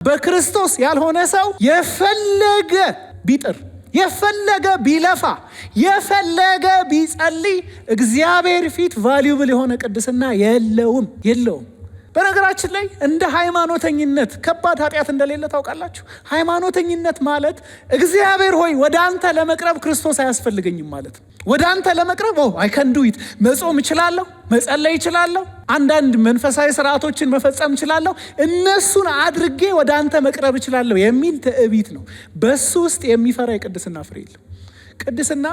በክርስቶስ ያልሆነ ሰው የፈለገ ቢጥር፣ የፈለገ ቢለፋ፣ የፈለገ ቢጸልይ እግዚአብሔር ፊት ቫልዩብል የሆነ ቅድስና የለውም። በነገራችን ላይ እንደ ሃይማኖተኝነት ከባድ ኃጢአት እንደሌለ ታውቃላችሁ። ሃይማኖተኝነት ማለት እግዚአብሔር ሆይ ወደ አንተ ለመቅረብ ክርስቶስ አያስፈልገኝም ማለት ነው። ወደ አንተ ለመቅረብ አይ ካን ዱ ኢት፣ መጾም እችላለሁ፣ መጸለይ እችላለሁ፣ አንዳንድ መንፈሳዊ ስርዓቶችን መፈጸም እችላለሁ፣ እነሱን አድርጌ ወደ አንተ መቅረብ እችላለሁ የሚል ትዕቢት ነው። በሱ ውስጥ የሚፈራ የቅድስና ፍሬ የለም። ቅድስና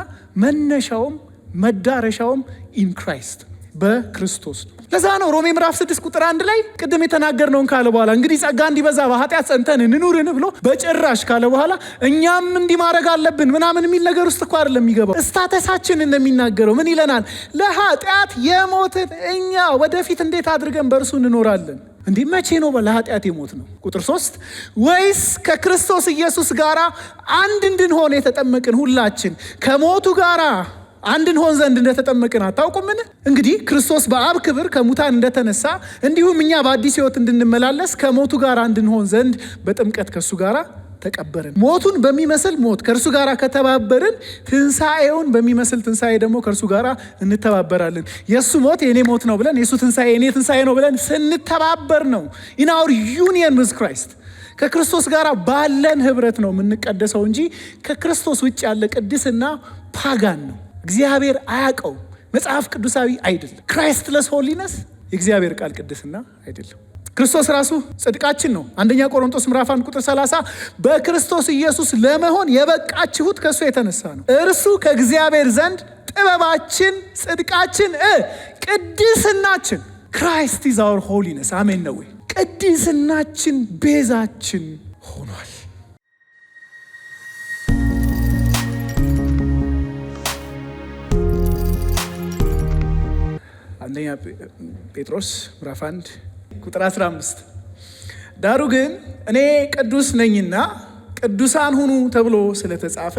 መነሻውም መዳረሻውም ኢን ክራይስት በክርስቶስ ነው። ለዛ ነው ሮሜ ምዕራፍ 6 ቁጥር 1 ላይ ቅድም የተናገርነውን ካለ በኋላ እንግዲህ ጸጋ እንዲበዛ በኃጢአት ጸንተን እንኑርን ብሎ በጭራሽ ካለ በኋላ እኛም እንዲህ ማድረግ አለብን ምናምን የሚል ነገር ውስጥ እኮ አይደለም የሚገባው። ስታተሳችን እንደሚናገረው ምን ይለናል? ለኃጢአት የሞትን እኛ ወደፊት እንዴት አድርገን በእርሱ እንኖራለን? እንዲህ መቼ ነው ለኃጢአት የሞት ነው? ቁጥር 3 ወይስ ከክርስቶስ ኢየሱስ ጋር አንድ እንድንሆን የተጠመቅን ሁላችን ከሞቱ ጋር አንድ እንሆን ዘንድ እንደተጠመቅን አታውቁምን? እንግዲህ ክርስቶስ በአብ ክብር ከሙታን እንደተነሳ እንዲሁም እኛ በአዲስ ሕይወት እንድንመላለስ ከሞቱ ጋር አንድ እንሆን ዘንድ በጥምቀት ከእሱ ጋር ተቀበርን። ሞቱን በሚመስል ሞት ከእርሱ ጋር ከተባበርን ትንሣኤውን በሚመስል ትንሣኤ ደግሞ ከእርሱ ጋር እንተባበራለን። የእሱ ሞት የእኔ ሞት ነው ብለን፣ የእሱ ትንሣኤ የእኔ ትንሣኤ ነው ብለን ስንተባበር ነው ኢን አወር ዩኒየን ዊዝ ክራይስት። ከክርስቶስ ጋር ባለን ህብረት ነው የምንቀደሰው እንጂ ከክርስቶስ ውጭ ያለ ቅድስና ፓጋን ነው። እግዚአብሔር አያውቀው፣ መጽሐፍ ቅዱሳዊ አይደለም። ክራይስትለስ ሆሊነስ የእግዚአብሔር ቃል ቅድስና አይደለም። ክርስቶስ ራሱ ጽድቃችን ነው። አንደኛ ቆሮንቶስ ምዕራፍ 1 ቁጥር 30 በክርስቶስ ኢየሱስ ለመሆን የበቃችሁት ከእሱ የተነሳ ነው። እርሱ ከእግዚአብሔር ዘንድ ጥበባችን፣ ጽድቃችን፣ ቅድስናችን። ክራይስት ኢዝ አወር ሆሊነስ። አሜን ነው ወይ? ቅድስናችን ቤዛችን ሆኗል። አንደኛ ጴጥሮስ ምዕራፍ 1 ቁጥር 15 ዳሩ ግን እኔ ቅዱስ ነኝና ቅዱሳን ሁኑ ተብሎ ስለተጻፈ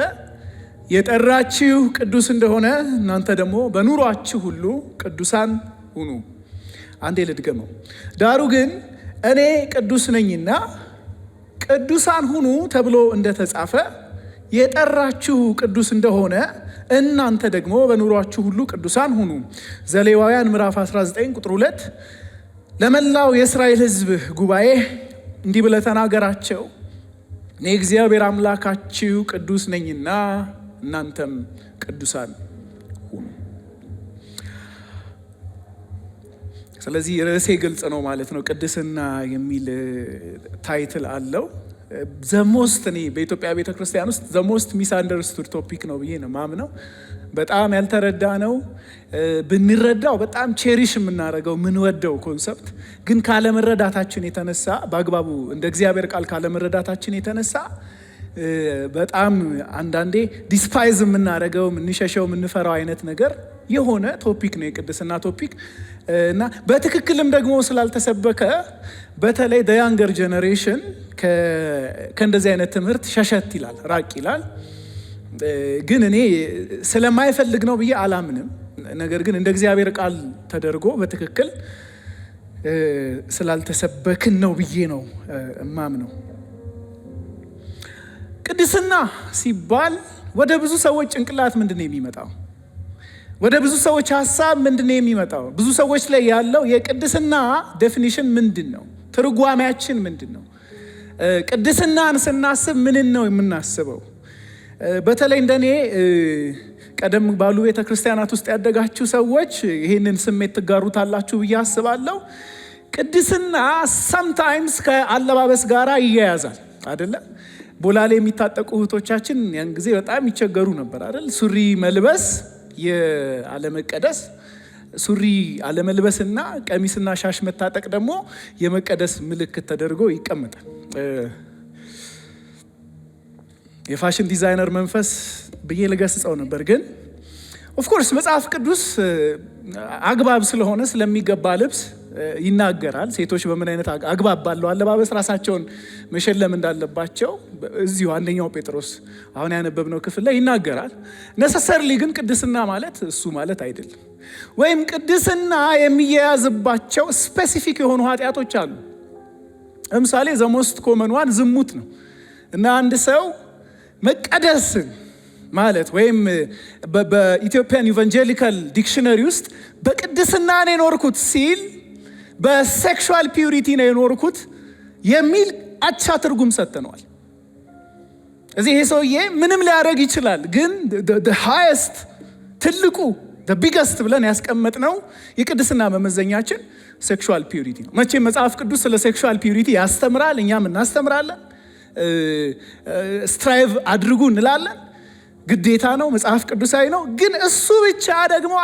የጠራችሁ ቅዱስ እንደሆነ እናንተ ደግሞ በኑሯችሁ ሁሉ ቅዱሳን ሁኑ። አንዴ ልድገመው። ዳሩ ግን እኔ ቅዱስ ነኝና ቅዱሳን ሁኑ ተብሎ እንደተጻፈ የጠራችሁ ቅዱስ እንደሆነ እናንተ ደግሞ በኑሯችሁ ሁሉ ቅዱሳን ሁኑ። ዘሌዋውያን ምዕራፍ 19 ቁጥር 2 ለመላው የእስራኤል ሕዝብ ጉባኤ እንዲህ ብለህ ተናገራቸው፣ እኔ እግዚአብሔር አምላካችሁ ቅዱስ ነኝና እናንተም ቅዱሳን ሁኑ። ስለዚህ ርዕሴ ግልጽ ነው ማለት ነው። ቅድስና የሚል ታይትል አለው። ዘሞስት እኔ በኢትዮጵያ ቤተ ክርስቲያን ውስጥ ዘሞስት ሚስ አንደርስቱድ ቶፒክ ነው ብዬ ነው ማምነው። በጣም ያልተረዳ ነው። ብንረዳው በጣም ቼሪሽ የምናደርገው የምንወደው ኮንሰፕት ግን ካለመረዳታችን የተነሳ በአግባቡ እንደ እግዚአብሔር ቃል ካለመረዳታችን የተነሳ በጣም አንዳንዴ ዲስፓይዝ የምናደርገው የምንሸሸው የምንፈራው አይነት ነገር የሆነ ቶፒክ ነው የቅድስና ቶፒክ እና በትክክልም ደግሞ ስላልተሰበከ በተለይ ያንገር ጀነሬሽን ከእንደዚህ አይነት ትምህርት ሸሸት ይላል፣ ራቅ ይላል። ግን እኔ ስለማይፈልግ ነው ብዬ አላምንም። ነገር ግን እንደ እግዚአብሔር ቃል ተደርጎ በትክክል ስላልተሰበክን ነው ብዬ ነው እማምነው። ቅድስና ሲባል ወደ ብዙ ሰዎች ጭንቅላት ምንድን ነው የሚመጣው? ወደ ብዙ ሰዎች ሀሳብ ምንድን ነው የሚመጣው? ብዙ ሰዎች ላይ ያለው የቅድስና ዴፊኒሽን ምንድን ነው? ትርጓሜያችን ምንድን ነው? ቅድስናን ስናስብ ምንን ነው የምናስበው? በተለይ እንደኔ ቀደም ባሉ ቤተ ክርስቲያናት ውስጥ ያደጋችሁ ሰዎች ይህንን ስሜት ትጋሩታላችሁ ብዬ አስባለሁ። ቅድስና ሰምታይምስ ከአለባበስ ጋር ይያያዛል አይደለ? ቦላሌ የሚታጠቁ እህቶቻችን ያን ጊዜ በጣም ይቸገሩ ነበር አይደል? ሱሪ መልበስ የአለመቀደስ፣ ሱሪ አለመልበስና ቀሚስና ሻሽ መታጠቅ ደግሞ የመቀደስ ምልክት ተደርጎ ይቀመጣል። የፋሽን ዲዛይነር መንፈስ ብዬ ልገስጸው ነበር። ግን ኦፍኮርስ መጽሐፍ ቅዱስ አግባብ ስለሆነ ስለሚገባ ልብስ ይናገራል። ሴቶች በምን አይነት አግባብ ባለው አለባበስ ራሳቸውን መሸለም እንዳለባቸው እዚሁ አንደኛው ጴጥሮስ አሁን ያነበብነው ክፍል ላይ ይናገራል። ነሰሰርሊ ግን ቅድስና ማለት እሱ ማለት አይደለም። ወይም ቅድስና የሚያያዝባቸው ስፔሲፊክ የሆኑ ኃጢአቶች አሉ። ለምሳሌ ዘሞስት ኮመን ዋን ዝሙት ነው እና አንድ ሰው መቀደስን ማለት ወይም በኢትዮጵያን ኢቫንጀሊካል ዲክሽነሪ ውስጥ በቅድስና ነው የኖርኩት ሲል በሴክሹዋል ፒዩሪቲ ነው የኖርኩት የሚል አቻ ትርጉም ሰጥተነዋል። እዚህ ይሄ ሰውዬ ምንም ሊያደርግ ይችላል፣ ግን the highest ትልቁ the biggest ብለን ያስቀመጥነው የቅድስና መመዘኛችን ሴክሹዋል ፒዩሪቲ ነው። መቼም መጽሐፍ ቅዱስ ስለ ሴክሹዋል ፒዩሪቲ ያስተምራል፣ እኛም እናስተምራለን፣ ስትራይቭ አድርጉ እንላለን። ግዴታ ነው፣ መጽሐፍ ቅዱሳዊ ነው። ግን እሱ ብቻ ደግሞ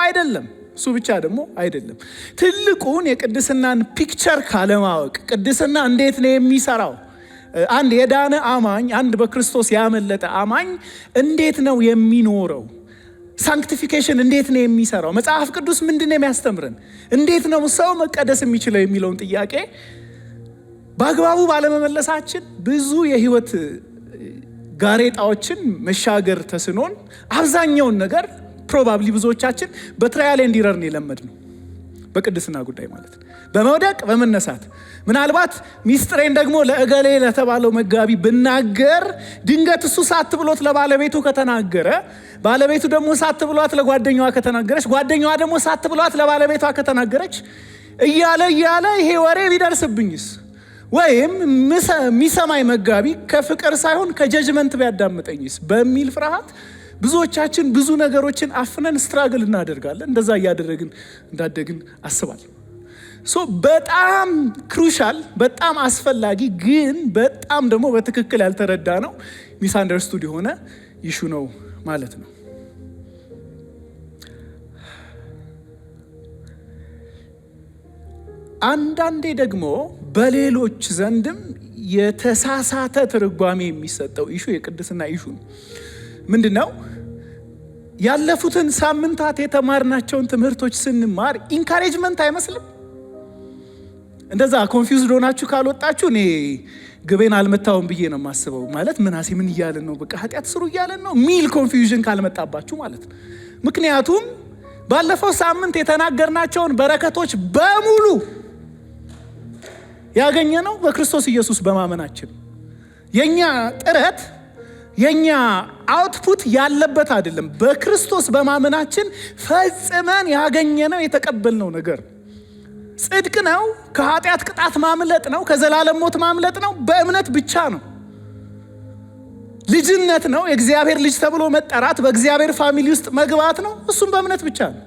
አይደለም። ትልቁን የቅድስናን ፒክቸር ካለማወቅ ቅድስና እንዴት ነው የሚሰራው፣ አንድ የዳነ አማኝ፣ አንድ በክርስቶስ ያመለጠ አማኝ እንዴት ነው የሚኖረው፣ ሳንክቲፊኬሽን እንዴት ነው የሚሰራው፣ መጽሐፍ ቅዱስ ምንድን ነው የሚያስተምረን፣ እንዴት ነው ሰው መቀደስ የሚችለው የሚለውን ጥያቄ በአግባቡ ባለመመለሳችን ብዙ የህይወት ጋሬጣዎችን መሻገር ተስኖን አብዛኛውን ነገር ፕሮባብሊ ብዙዎቻችን በትራያል ኤንድ ኢረር ነው የለመድነው በቅድስና ጉዳይ ማለት ነው። በመውደቅ በመነሳት ምናልባት ሚስጥሬን ደግሞ ለእገሌ ለተባለው መጋቢ ብናገር ድንገት እሱ ሳት ብሎት ለባለቤቱ ከተናገረ፣ ባለቤቱ ደግሞ ሳት ብሏት ለጓደኛዋ ከተናገረች፣ ጓደኛዋ ደግሞ ሳት ብሏት ለባለቤቷ ከተናገረች እያለ ይሄ ወሬ ቢደርስብኝስ፣ ወይም የሚሰማኝ መጋቢ ከፍቅር ሳይሆን ከጀጅመንት ቢያዳምጠኝስ በሚል ፍርሃት ብዙዎቻችን ብዙ ነገሮችን አፍነን ስትራግል እናደርጋለን። እንደዛ እያደረግን እንዳደግን አስባለሁ። በጣም ክሩሻል፣ በጣም አስፈላጊ፣ ግን በጣም ደግሞ በትክክል ያልተረዳ ነው፣ ሚስ አንደርስቱድ የሆነ ኢሹ ነው ማለት ነው። አንዳንዴ ደግሞ በሌሎች ዘንድም የተሳሳተ ትርጓሜ የሚሰጠው ኢሹ የቅድስና ኢሹ ነው። ምንድነው? ያለፉትን ሳምንታት የተማርናቸውን ትምህርቶች ስንማር ኢንካሬጅመንት አይመስልም? እንደዛ ኮንፊውዝድ ሆናችሁ ካልወጣችሁ እኔ ግቤን አልመታውም ብዬ ነው የማስበው። ማለት ምናሴ ምን እያለን ነው? በቃ ኃጢአት ስሩ እያለን ነው ሚል ኮንፊውዥን ካልመጣባችሁ ማለት ነው። ምክንያቱም ባለፈው ሳምንት የተናገርናቸውን በረከቶች በሙሉ ያገኘነው በክርስቶስ ኢየሱስ በማመናችን። የኛ ጥረት የኛ አውትፑት ያለበት አይደለም። በክርስቶስ በማመናችን ፈጽመን ያገኘነው የተቀበልነው ነገር ጽድቅ ነው፣ ከኃጢአት ቅጣት ማምለጥ ነው፣ ከዘላለም ሞት ማምለጥ ነው። በእምነት ብቻ ነው። ልጅነት ነው፣ የእግዚአብሔር ልጅ ተብሎ መጠራት፣ በእግዚአብሔር ፋሚሊ ውስጥ መግባት ነው። እሱም በእምነት ብቻ ነው።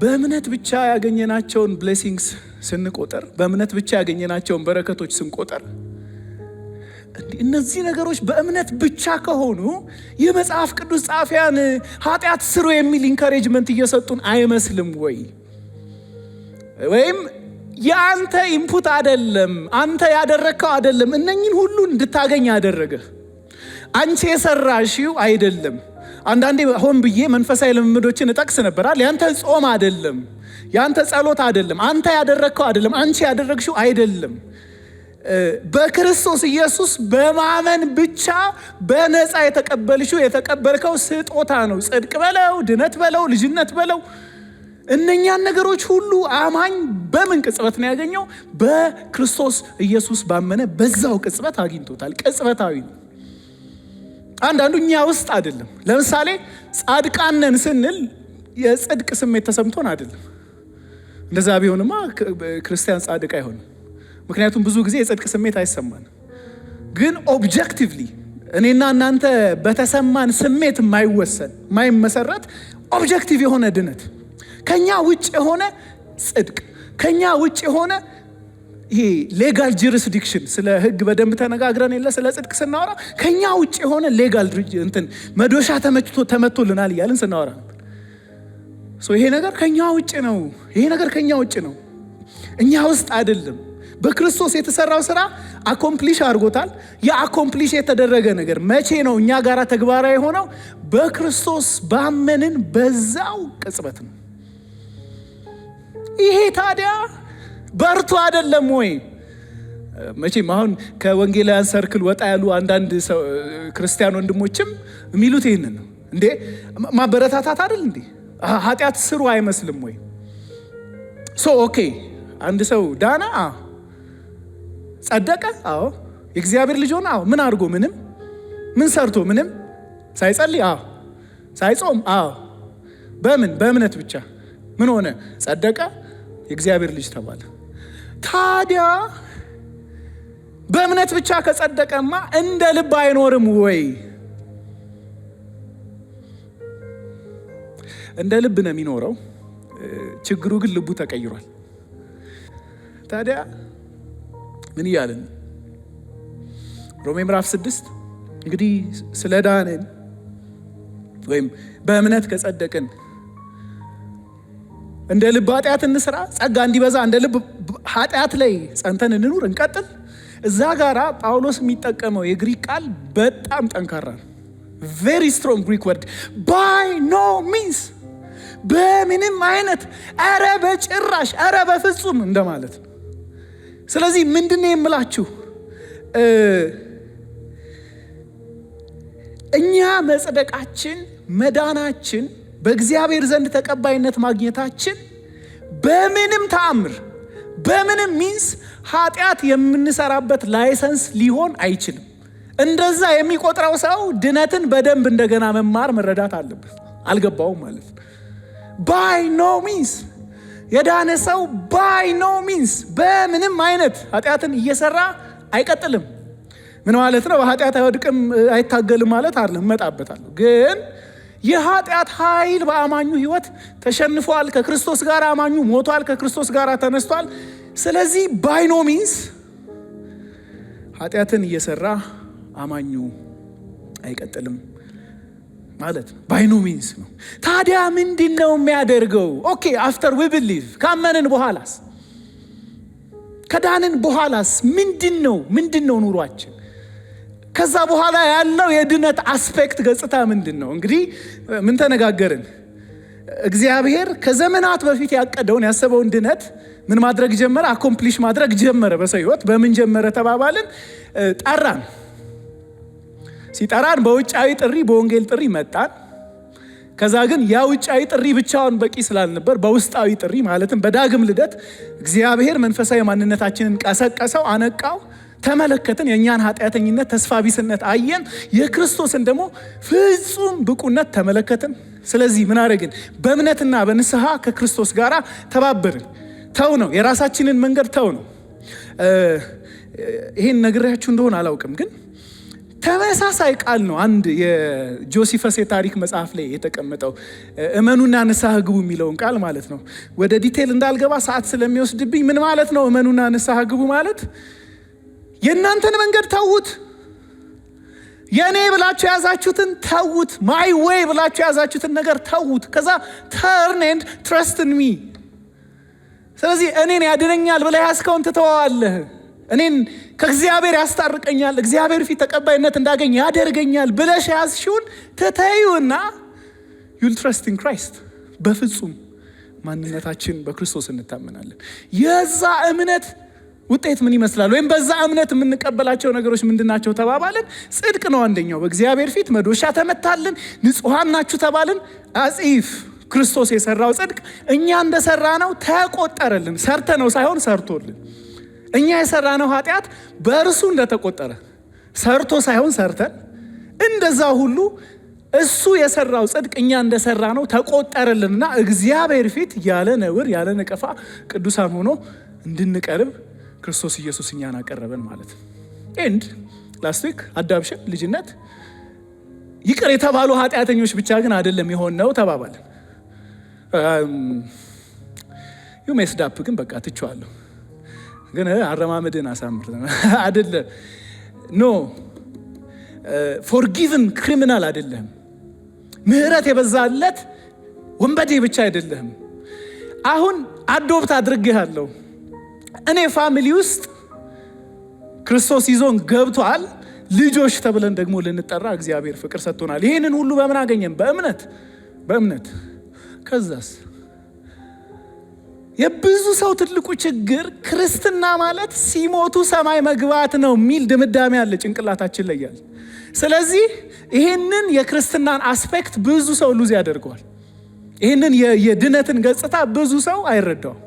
በእምነት ብቻ ያገኘናቸውን ብሌሲንግስ ስንቆጠር፣ በእምነት ብቻ ያገኘናቸውን በረከቶች ስንቆጠር፣ እነዚህ ነገሮች በእምነት ብቻ ከሆኑ የመጽሐፍ ቅዱስ ጻፊያን ኃጢአት ስሩ የሚል ኢንካሬጅመንት እየሰጡን አይመስልም ወይ? ወይም የአንተ ኢንፑት አይደለም፣ አንተ ያደረግከው አይደለም እነኝን ሁሉ እንድታገኝ ያደረገህ፣ አንቺ የሰራሽው አይደለም። አንዳንዴ ሆን ብዬ መንፈሳዊ ልምምዶችን እጠቅስ ነበራል። ያንተ ጾም አይደለም፣ ያንተ ጸሎት አይደለም፣ አንተ ያደረግከው አይደለም፣ አንቺ ያደረግሽው አይደለም። በክርስቶስ ኢየሱስ በማመን ብቻ በነፃ የተቀበልከው ስጦታ ነው። ጽድቅ በለው፣ ድነት በለው፣ ልጅነት በለው፣ እነኛን ነገሮች ሁሉ አማኝ በምን ቅጽበት ነው ያገኘው? በክርስቶስ ኢየሱስ ባመነ በዛው ቅጽበት አግኝቶታል። ቅጽበታዊ ነው። አንዳንዱ እኛ ውስጥ አይደለም። ለምሳሌ ጻድቃን ነን ስንል የጽድቅ ስሜት ተሰምቶን አይደለም። እንደዛ ቢሆንማ ክርስቲያን ጻድቅ አይሆንም። ምክንያቱም ብዙ ጊዜ የጽድቅ ስሜት አይሰማንም። ግን ኦብጀክቲቭሊ እኔና እናንተ በተሰማን ስሜት የማይመሰረት ኦብጀክቲቭ የሆነ ድነት፣ ከኛ ውጭ የሆነ ጽድቅ፣ ከኛ ውጭ የሆነ ይሄ ሌጋል ጁሪስዲክሽን፣ ስለ ህግ በደንብ ተነጋግረን የለ ስለ ጽድቅ ስናወራ ከኛ ውጭ የሆነ ሌጋል መዶሻ ተመቶልናል እያልን ስናወራ ነበር። ይሄ ነገር ከኛ ውጭ ነው። ይሄ ነገር ከኛ ውጭ ነው፣ እኛ ውስጥ አይደለም። በክርስቶስ የተሰራው ስራ አኮምፕሊሽ አድርጎታል። የአኮምፕሊሽ የተደረገ ነገር መቼ ነው እኛ ጋር ተግባራዊ የሆነው? በክርስቶስ ባመንን በዛው ቅጽበት ነው። ይሄ ታዲያ በርቱ አይደለም ወይ? መቼም አሁን ከወንጌላውያን ሰርክል ወጣ ያሉ አንዳንድ ክርስቲያን ወንድሞችም የሚሉት ይህንን ነው። እንዴ ማበረታታት አይደል እንዴ? ኃጢአት ስሩ አይመስልም ወይ? ኦኬ አንድ ሰው ዳና፣ ጸደቀ፣ አዎ የእግዚአብሔር ልጅ ሆነ፣ አዎ ምን አድርጎ? ምንም። ምን ሰርቶ? ምንም። ሳይጸልይ፣ አዎ ሳይጾም፣ አዎ በምን? በእምነት ብቻ ምን ሆነ? ጸደቀ፣ የእግዚአብሔር ልጅ ተባለ። ታዲያ በእምነት ብቻ ከጸደቀማ እንደ ልብ አይኖርም ወይ? እንደ ልብ ነው የሚኖረው። ችግሩ ግን ልቡ ተቀይሯል። ታዲያ ምን እያልን? ሮሜ ምዕራፍ 6 እንግዲህ ስለ ዳንን ወይም በእምነት ከጸደቅን እንደ ልብ ኃጢአት እንስራ፣ ጸጋ እንዲበዛ እንደ ልብ ኃጢአት ላይ ጸንተን እንኑር፣ እንቀጥል። እዛ ጋራ ጳውሎስ የሚጠቀመው የግሪክ ቃል በጣም ጠንካራ ነው። ቬሪ ስትሮንግ ግሪክ ወርድ ባይ ኖ ሚንስ፣ በምንም አይነት፣ አረ በጭራሽ፣ አረ በፍጹም እንደማለት ነው። ስለዚህ ምንድን ነው የምላችሁ? እኛ መጽደቃችን፣ መዳናችን፣ በእግዚአብሔር ዘንድ ተቀባይነት ማግኘታችን በምንም ተአምር፣ በምንም ሚንስ ኃጢአት የምንሰራበት ላይሰንስ ሊሆን አይችልም። እንደዛ የሚቆጥረው ሰው ድነትን በደንብ እንደገና መማር መረዳት አለበት። አልገባውም ማለት ነው። ባይ ኖ ሚንስ የዳነ ሰው ባይ ኖ ሚንስ በምንም አይነት ኃጢአትን እየሰራ አይቀጥልም። ምን ማለት ነው? በኃጢአት አይወድቅም አይታገልም ማለት አይደለም፣ እመጣበታለሁ። ግን የኃጢአት ኃይል በአማኙ ህይወት ተሸንፏል። ከክርስቶስ ጋር አማኙ ሞቷል፣ ከክርስቶስ ጋር ተነስቷል። ስለዚህ ባይ ኖ ሚንስ ኃጢአትን እየሰራ አማኙ አይቀጥልም ማለት ነው። ባይ ኖ ሚንስ ነው። ታዲያ ምንድን ነው የሚያደርገው? ኦኬ አፍተር ዊ ቢሊቭ፣ ካመንን በኋላስ፣ ከዳንን በኋላስ ምንድን ነው ኑሯችን? ከዛ በኋላ ያለው የድነት አስፔክት ገጽታ ምንድን ነው? እንግዲህ ምን ተነጋገርን? እግዚአብሔር ከዘመናት በፊት ያቀደውን ያሰበውን ድነት ምን ማድረግ ጀመረ? አኮምፕሊሽ ማድረግ ጀመረ በሰው ህይወት። በምን ጀመረ ተባባልን? ጠራን። ሲጠራን በውጫዊ ጥሪ፣ በወንጌል ጥሪ መጣን። ከዛ ግን ያ ውጫዊ ጥሪ ብቻውን በቂ ስላልነበር በውስጣዊ ጥሪ ማለትም በዳግም ልደት እግዚአብሔር መንፈሳዊ ማንነታችንን ቀሰቀሰው፣ አነቃው። ተመለከትን፣ የእኛን ኃጢአተኝነት፣ ተስፋ ቢስነት አየን። የክርስቶስን ደግሞ ፍጹም ብቁነት ተመለከትን። ስለዚህ ምን አደረግን? በእምነትና በንስሐ ከክርስቶስ ጋር ተባበርን። ተው ነው የራሳችንን መንገድ ተው ነው። ይሄን ነግሬያችሁ እንደሆነ አላውቅም፣ ግን ተመሳሳይ ቃል ነው አንድ የጆሲፈስ የታሪክ መጽሐፍ ላይ የተቀመጠው እመኑና ንስሐ ግቡ የሚለውን ቃል ማለት ነው። ወደ ዲቴል እንዳልገባ ሰዓት ስለሚወስድብኝ ምን ማለት ነው እመኑና ንስሐ ግቡ ማለት? የእናንተን መንገድ ተዉት፣ የኔ ብላችሁ የያዛችሁትን ተዉት፣ ማይ ዌይ ብላችሁ የያዛችሁትን ነገር ተዉት። ከዛ ተርን ኤንድ ትረስት ኢን ሚ። ስለዚህ እኔን ያድነኛል ብለህ ያዝከውን ትተዋለህ። እኔን ከእግዚአብሔር ያስታርቀኛል፣ እግዚአብሔር ፊት ተቀባይነት እንዳገኝ ያደርገኛል ብለሽ ያዝሽውን ትተይውና ዩል ትረስት ኢን ክራይስት። በፍጹም ማንነታችን በክርስቶስ እንታመናለን። የዛ እምነት ውጤት ምን ይመስላል? ወይም በዛ እምነት የምንቀበላቸው ነገሮች ምንድናቸው ተባባልን? ጽድቅ ነው አንደኛው። በእግዚአብሔር ፊት መዶሻ ተመታልን፣ ንጹሐን ናችሁ ተባልን። አጽፍ ክርስቶስ የሰራው ጽድቅ እኛ እንደሰራ ነው ተቆጠረልን። ሰርተ ነው ሳይሆን ሰርቶልን። እኛ የሰራ ነው ኃጢአት በእርሱ እንደተቆጠረ ሰርቶ ሳይሆን ሰርተን፣ እንደዛ ሁሉ እሱ የሰራው ጽድቅ እኛ እንደሰራ ነው ተቆጠረልንና እግዚአብሔር ፊት ያለ ነውር ያለ ነቀፋ ቅዱሳን ሆኖ እንድንቀርብ ክርስቶስ ኢየሱስ እኛን አቀረበን ማለት ነው። ኤንድ ላስት ዊክ አዳፕሽን ልጅነት ይቅር የተባሉ ኃጢአተኞች ብቻ ግን አይደለም የሆነው ተባባልን። ዩ ሜስድ አፕ ግን በቃ ትቼዋለሁ፣ ግን አረማመድን አሳምር አይደለም። ኖ ፎርጊቭን ክሪሚናል አይደለም። ምህረት የበዛለት ወንበዴ ብቻ አይደለም። አሁን አዶፕት አድርጌሃለሁ። እኔ ፋሚሊ ውስጥ ክርስቶስ ይዞን ገብቷል። ልጆች ተብለን ደግሞ ልንጠራ እግዚአብሔር ፍቅር ሰጥቶናል። ይህንን ሁሉ በምን አገኘን? በእምነት። ከዛስ የብዙ ሰው ትልቁ ችግር ክርስትና ማለት ሲሞቱ ሰማይ መግባት ነው የሚል ድምዳሜ አለ ጭንቅላታችን ላይ ያለ። ስለዚህ ይህንን የክርስትናን አስፔክት ብዙ ሰው ሉዝ ያደርገዋል። ይህንን የድነትን ገጽታ ብዙ ሰው አይረዳውም።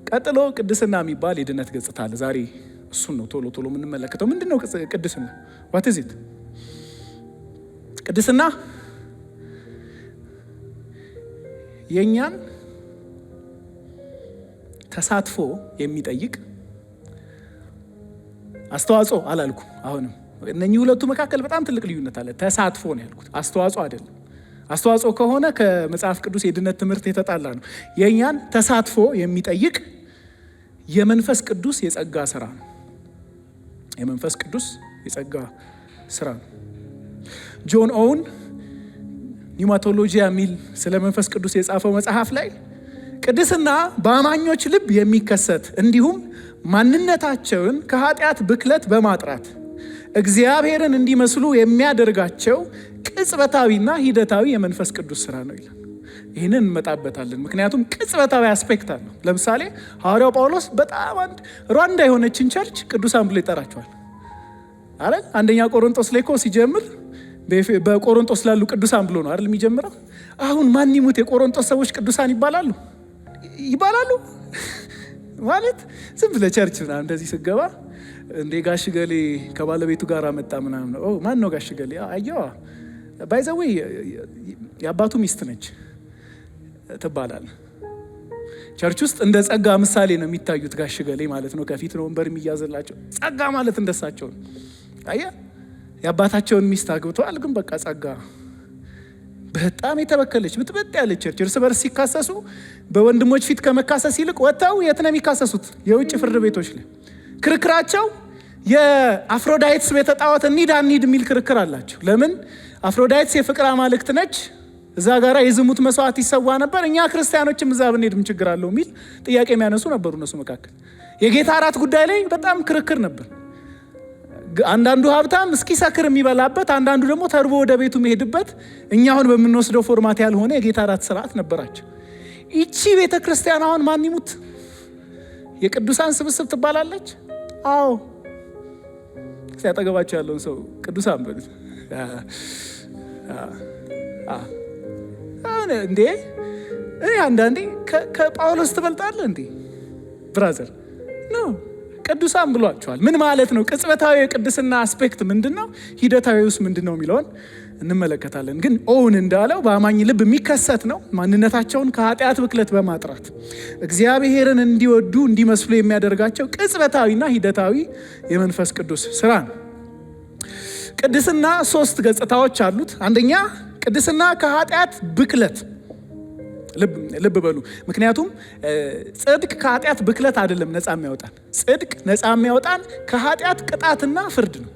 ቀጥሎ ቅድስና የሚባል የድነት ገጽታ አለ። ዛሬ እሱን ነው ቶሎ ቶሎ የምንመለከተው። ምንድን ነው ቅድስና? ዋት ኢዝ ኢት? ቅድስና የእኛን ተሳትፎ የሚጠይቅ አስተዋጽኦ አላልኩ። አሁንም እነኚህ ሁለቱ መካከል በጣም ትልቅ ልዩነት አለ። ተሳትፎ ነው ያልኩት፣ አስተዋጽኦ አይደለም። አስተዋጽኦ ከሆነ ከመጽሐፍ ቅዱስ የድነት ትምህርት የተጣላ ነው። የእኛን ተሳትፎ የሚጠይቅ የመንፈስ ቅዱስ የጸጋ ስራ ነው። የመንፈስ ቅዱስ የጸጋ ስራ ነው። ጆን ኦውን ኒውማቶሎጂያ የሚል ስለ መንፈስ ቅዱስ የጻፈው መጽሐፍ ላይ ቅድስና በአማኞች ልብ የሚከሰት እንዲሁም ማንነታቸውን ከኃጢአት ብክለት በማጥራት እግዚአብሔርን እንዲመስሉ የሚያደርጋቸው ቅጽበታዊና ሂደታዊ የመንፈስ ቅዱስ ስራ ነው ይላል። ይህንን እንመጣበታለን፣ ምክንያቱም ቅጽበታዊ አስፔክት አለው። ለምሳሌ ሐዋርያው ጳውሎስ በጣም አንድ ሩዋንዳ የሆነችን ቸርች ቅዱሳን ብሎ ይጠራቸዋል አይደል? አንደኛ ቆሮንቶስ ላይ እኮ ሲጀምር በቆሮንቶስ ላሉ ቅዱሳን ብሎ ነው አይደል የሚጀምረው? አሁን ማን ይሙት የቆሮንቶስ ሰዎች ቅዱሳን ይባላሉ ማለት ዝም ብለህ ቸርች ምናምን እንደዚህ ስገባ እንዴ ጋሽ ገሌ ከባለቤቱ ጋር መጣ ምናምን ነው። ማን ነው ጋሽ ገሌ? አየዋ ባይዘዌ የአባቱ ሚስት ነች ትባላል። ቸርች ውስጥ እንደ ጸጋ ምሳሌ ነው የሚታዩት ጋሽ ገሌ ማለት ነው። ከፊት ነው ወንበር የሚያዝላቸው። ጸጋ ማለት እንደሳቸው ነው። አየህ የአባታቸውን ሚስት አግብተዋል፣ ግን በቃ ጸጋ በጣም የተበከለች ብጥብጥ ያለች ቸርች። እርስ በርስ ሲካሰሱ በወንድሞች ፊት ከመካሰስ ይልቅ ወጥተው የት ነው የሚካሰሱት? የውጭ ፍርድ ቤቶች ላይ። ክርክራቸው የአፍሮዳይትስ ቤተ ጣዖት እንሂድ አንሂድ የሚል ክርክር አላቸው። ለምን? አፍሮዳይትስ የፍቅር አማልክት ነች፣ እዛ ጋራ የዝሙት መስዋዕት ይሰዋ ነበር፣ እኛ ክርስቲያኖችም እዛ ብንሄድ ምን ችግር አለው የሚል ጥያቄ የሚያነሱ ነበሩ እነሱ መካከል። የጌታ እራት ጉዳይ ላይ በጣም ክርክር ነበር። አንዳንዱ ሀብታም እስኪሰክር የሚበላበት፣ አንዳንዱ ደግሞ ተርቦ ወደ ቤቱ የሚሄድበት፣ እኛ አሁን በምንወስደው ፎርማት ያልሆነ የጌታ እራት ስርዓት ነበራቸው። ይቺ ቤተ ክርስቲያን አሁን ማን ይሙት የቅዱሳን ስብስብ ትባላለች። አዎ ሲያጠገባቸው ያለውን ሰው ቅዱሳን በሉት። እንዴ አንዳንዴ ከጳውሎስ ትበልጣለህ እንዴ ብራዘር? ነው ቅዱሳን ብሏቸዋል። ምን ማለት ነው? ቅጽበታዊ የቅድስና አስፔክት ምንድን ነው? ሂደታዊ ውስጥ ምንድን ነው የሚለውን እንመለከታለን። ግን ኦውን እንዳለው በአማኝ ልብ የሚከሰት ነው። ማንነታቸውን ከኃጢአት ብክለት በማጥራት እግዚአብሔርን እንዲወዱ እንዲመስሉ የሚያደርጋቸው ቅጽበታዊና ሂደታዊ የመንፈስ ቅዱስ ስራ ነው። ቅድስና 3 ገጽታዎች አሉት። አንደኛ ቅድስና ከኃጢአት ብክለት። ልብ በሉ። ምክንያቱም ጽድቅ ከኃጢአት ብክለት አይደለም ነፃ የሚያወጣን። ጽድቅ ነፃ የሚያወጣን ከኃጢአት ቅጣትና ፍርድ ነው።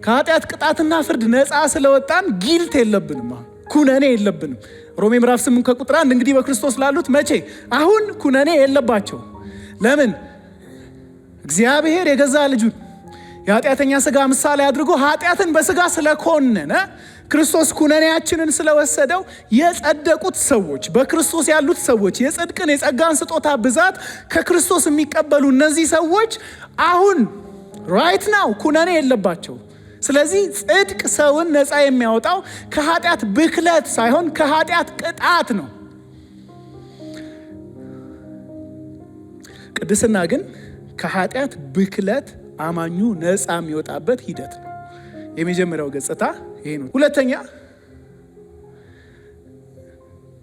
ከኃጢአት ቅጣትና ፍርድ ነፃ ስለወጣን ጊልት የለብንም፣ ኩነኔ የለብንም። ሮሜ ምዕራፍ 8 ከቁጥር 1 እንግዲህ በክርስቶስ ላሉት መቼ? አሁን ኩነኔ የለባቸው። ለምን? እግዚአብሔር የገዛ ልጁን የኃጢአተኛ ስጋ ምሳሌ አድርጎ ኃጢአትን በስጋ ስለኮነነ ክርስቶስ ኩነኔያችንን ስለወሰደው የጸደቁት ሰዎች፣ በክርስቶስ ያሉት ሰዎች፣ የጽድቅን የጸጋን ስጦታ ብዛት ከክርስቶስ የሚቀበሉ እነዚህ ሰዎች አሁን ራይት ናው ኩነኔ የለባቸው። ስለዚህ ጽድቅ ሰውን ነፃ የሚያወጣው ከኃጢአት ብክለት ሳይሆን ከኃጢአት ቅጣት ነው። ቅድስና ግን ከኃጢአት ብክለት አማኙ ነፃ የሚወጣበት ሂደት ነው። የመጀመሪያው ገጽታ ይሄ ነው። ሁለተኛ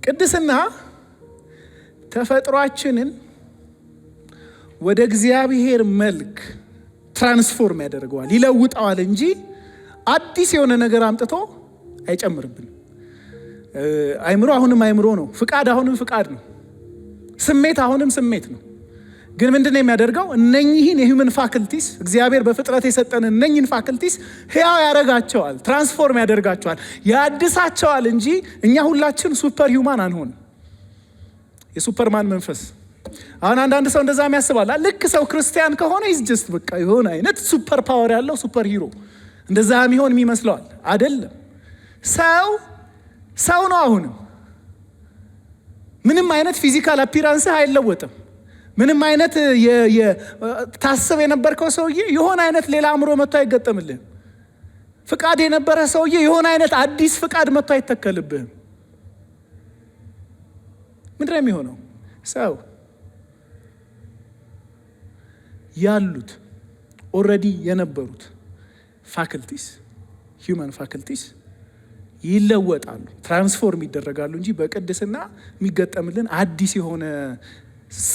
ቅድስና ተፈጥሯችንን ወደ እግዚአብሔር መልክ ትራንስፎርም ያደርገዋል፣ ይለውጠዋል እንጂ አዲስ የሆነ ነገር አምጥቶ አይጨምርብንም። አይምሮ አሁንም አይምሮ ነው። ፍቃድ አሁንም ፍቃድ ነው። ስሜት አሁንም ስሜት ነው። ግን ምንድነው የሚያደርገው? እነኚህን የሂውመን ፋክልቲስ እግዚአብሔር በፍጥረት የሰጠን እነኚህን ፋክልቲስ ሕያው ያደርጋቸዋል፣ ትራንስፎርም ያደርጋቸዋል፣ ያድሳቸዋል እንጂ እኛ ሁላችን ሱፐር ሂውማን አንሆንም። የሱፐርማን መንፈስ አሁን አንዳንድ ሰው እንደዛ ያስባል። ልክ ሰው ክርስቲያን ከሆነ ኢዝ ጀስት በቃ የሆነ አይነት ሱፐር ፓወር ያለው ሱፐር ሂሮ እንደዛ የሚሆን የሚመስለዋል። አይደለም። ሰው ነው። አሁንም ምንም አይነት ፊዚካል አፒራንስ አይለወጥም። ምንም አይነት ታስብ የነበርከው ሰውዬ የሆነ አይነት ሌላ አእምሮ መጥቶ አይገጠምልህም። ፍቃድ የነበረ ሰውዬ የሆነ አይነት አዲስ ፍቃድ መጥቶ አይተከልብህም። ምንድነው የሚሆነው? ሰው ያሉት ኦልሬዲ የነበሩት ፋክልቲስ ሂውማን ፋክልቲስ ይለወጣሉ፣ ትራንስፎርም ይደረጋሉ እንጂ በቅድስና የሚገጠምልን አዲስ የሆነ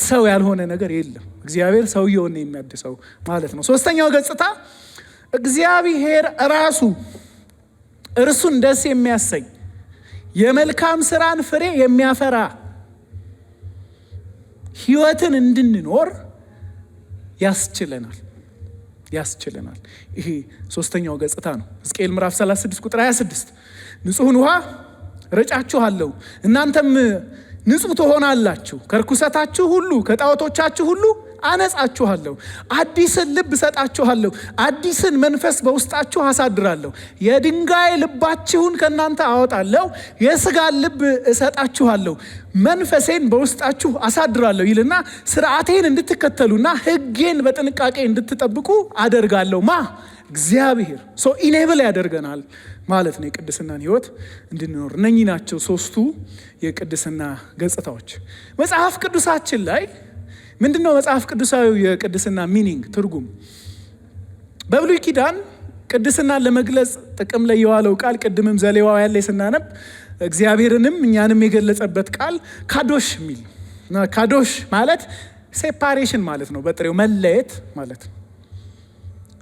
ሰው ያልሆነ ነገር የለም። እግዚአብሔር ሰውየውን የሚያድሰው ማለት ነው። ሶስተኛው ገጽታ እግዚአብሔር ራሱ እርሱን ደስ የሚያሰኝ የመልካም ስራን ፍሬ የሚያፈራ ህይወትን እንድንኖር ያስችለናል። ይሄ ሶስተኛው ገጽታ ነው። ሕዝቅኤል ምዕራፍ 36 ቁጥር 26 ንጹሕን ውሃ ረጫችኋለሁ፣ እናንተም ንጹሕ ትሆናላችሁ፣ ከርኩሰታችሁ ሁሉ ከጣዖቶቻችሁ ሁሉ አነጻችኋለሁ፣ አዲስን ልብ እሰጣችኋለሁ፣ አዲስን መንፈስ በውስጣችሁ አሳድራለሁ፣ የድንጋይ ልባችሁን ከእናንተ አወጣለሁ፣ የሥጋን ልብ እሰጣችኋለሁ፣ መንፈሴን በውስጣችሁ አሳድራለሁ ይልና ስርዓቴን እንድትከተሉና ሕጌን በጥንቃቄ እንድትጠብቁ አደርጋለሁ። እግዚአብሔር ኢኔብል ያደርገናል ማለት ነው። የቅድስናን ህይወት እንድንኖር እነኚህ ናቸው ሶስቱ የቅድስና ገጽታዎች። መጽሐፍ ቅዱሳችን ላይ ምንድነው መጽሐፍ ቅዱሳዊ የቅድስና ሚኒንግ ትርጉም? በብሉይ ኪዳን ቅድስናን ለመግለጽ ጥቅም ላይ የዋለው ቃል ቅድምም ዘሌዋውያን ላይ ስናነብ እግዚአብሔርንም እኛንም የገለጸበት ቃል ካዶሽ የሚል ነው። ካዶሽ ማለት ሴፓሬሽን ማለት ነው። በጥሬው መለየት ማለት ነው።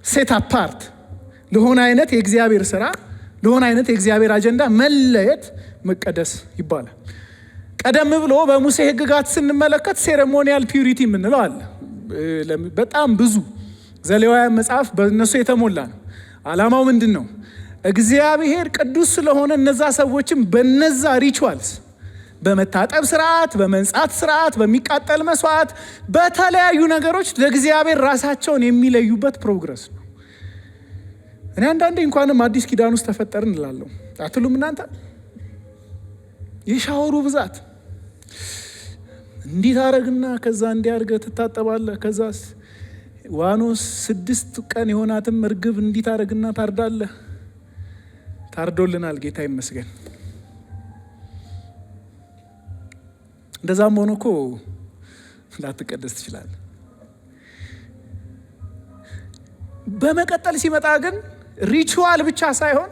ሴት አፓርት ለሆነ አይነት የእግዚአብሔር ስራ፣ ለሆነ አይነት የእግዚአብሔር አጀንዳ መለየት መቀደስ ይባላል። ቀደም ብሎ በሙሴ ሕግጋት ስንመለከት ሴሬሞኒያል ፒዩሪቲ የምንለው አለ። በጣም ብዙ ዘሌዋውያን መጽሐፍ በእነሱ የተሞላ ነው። ዓላማው ምንድን ነው? እግዚአብሔር ቅዱስ ስለሆነ እነዛ ሰዎችም በነዛ ሪቹዋልስ፣ በመታጠብ ስርዓት፣ በመንጻት ስርዓት፣ በሚቃጠል መስዋዕት፣ በተለያዩ ነገሮች ለእግዚአብሔር ራሳቸውን የሚለዩበት ፕሮግረስ ነው። እኔ አንዳንዴ እንኳንም አዲስ ኪዳን ውስጥ ተፈጠርን እላለሁ አትሉም እናንተ? የሻወሩ ብዛት እንዲህ ታረግና ከዛ እንዲያርገ ትታጠባለህ። ከዛስ ዋኖስ 6 ቀን የሆናትም እርግብ እንዲህ ታረግና ታርዳለህ። ታርዶልናል፣ ጌታ ይመስገን። እንደዛም ሆኖ እኮ ላትቀደስ ትችላለህ። በመቀጠል ሲመጣ ግን ሪቹዋል ብቻ ሳይሆን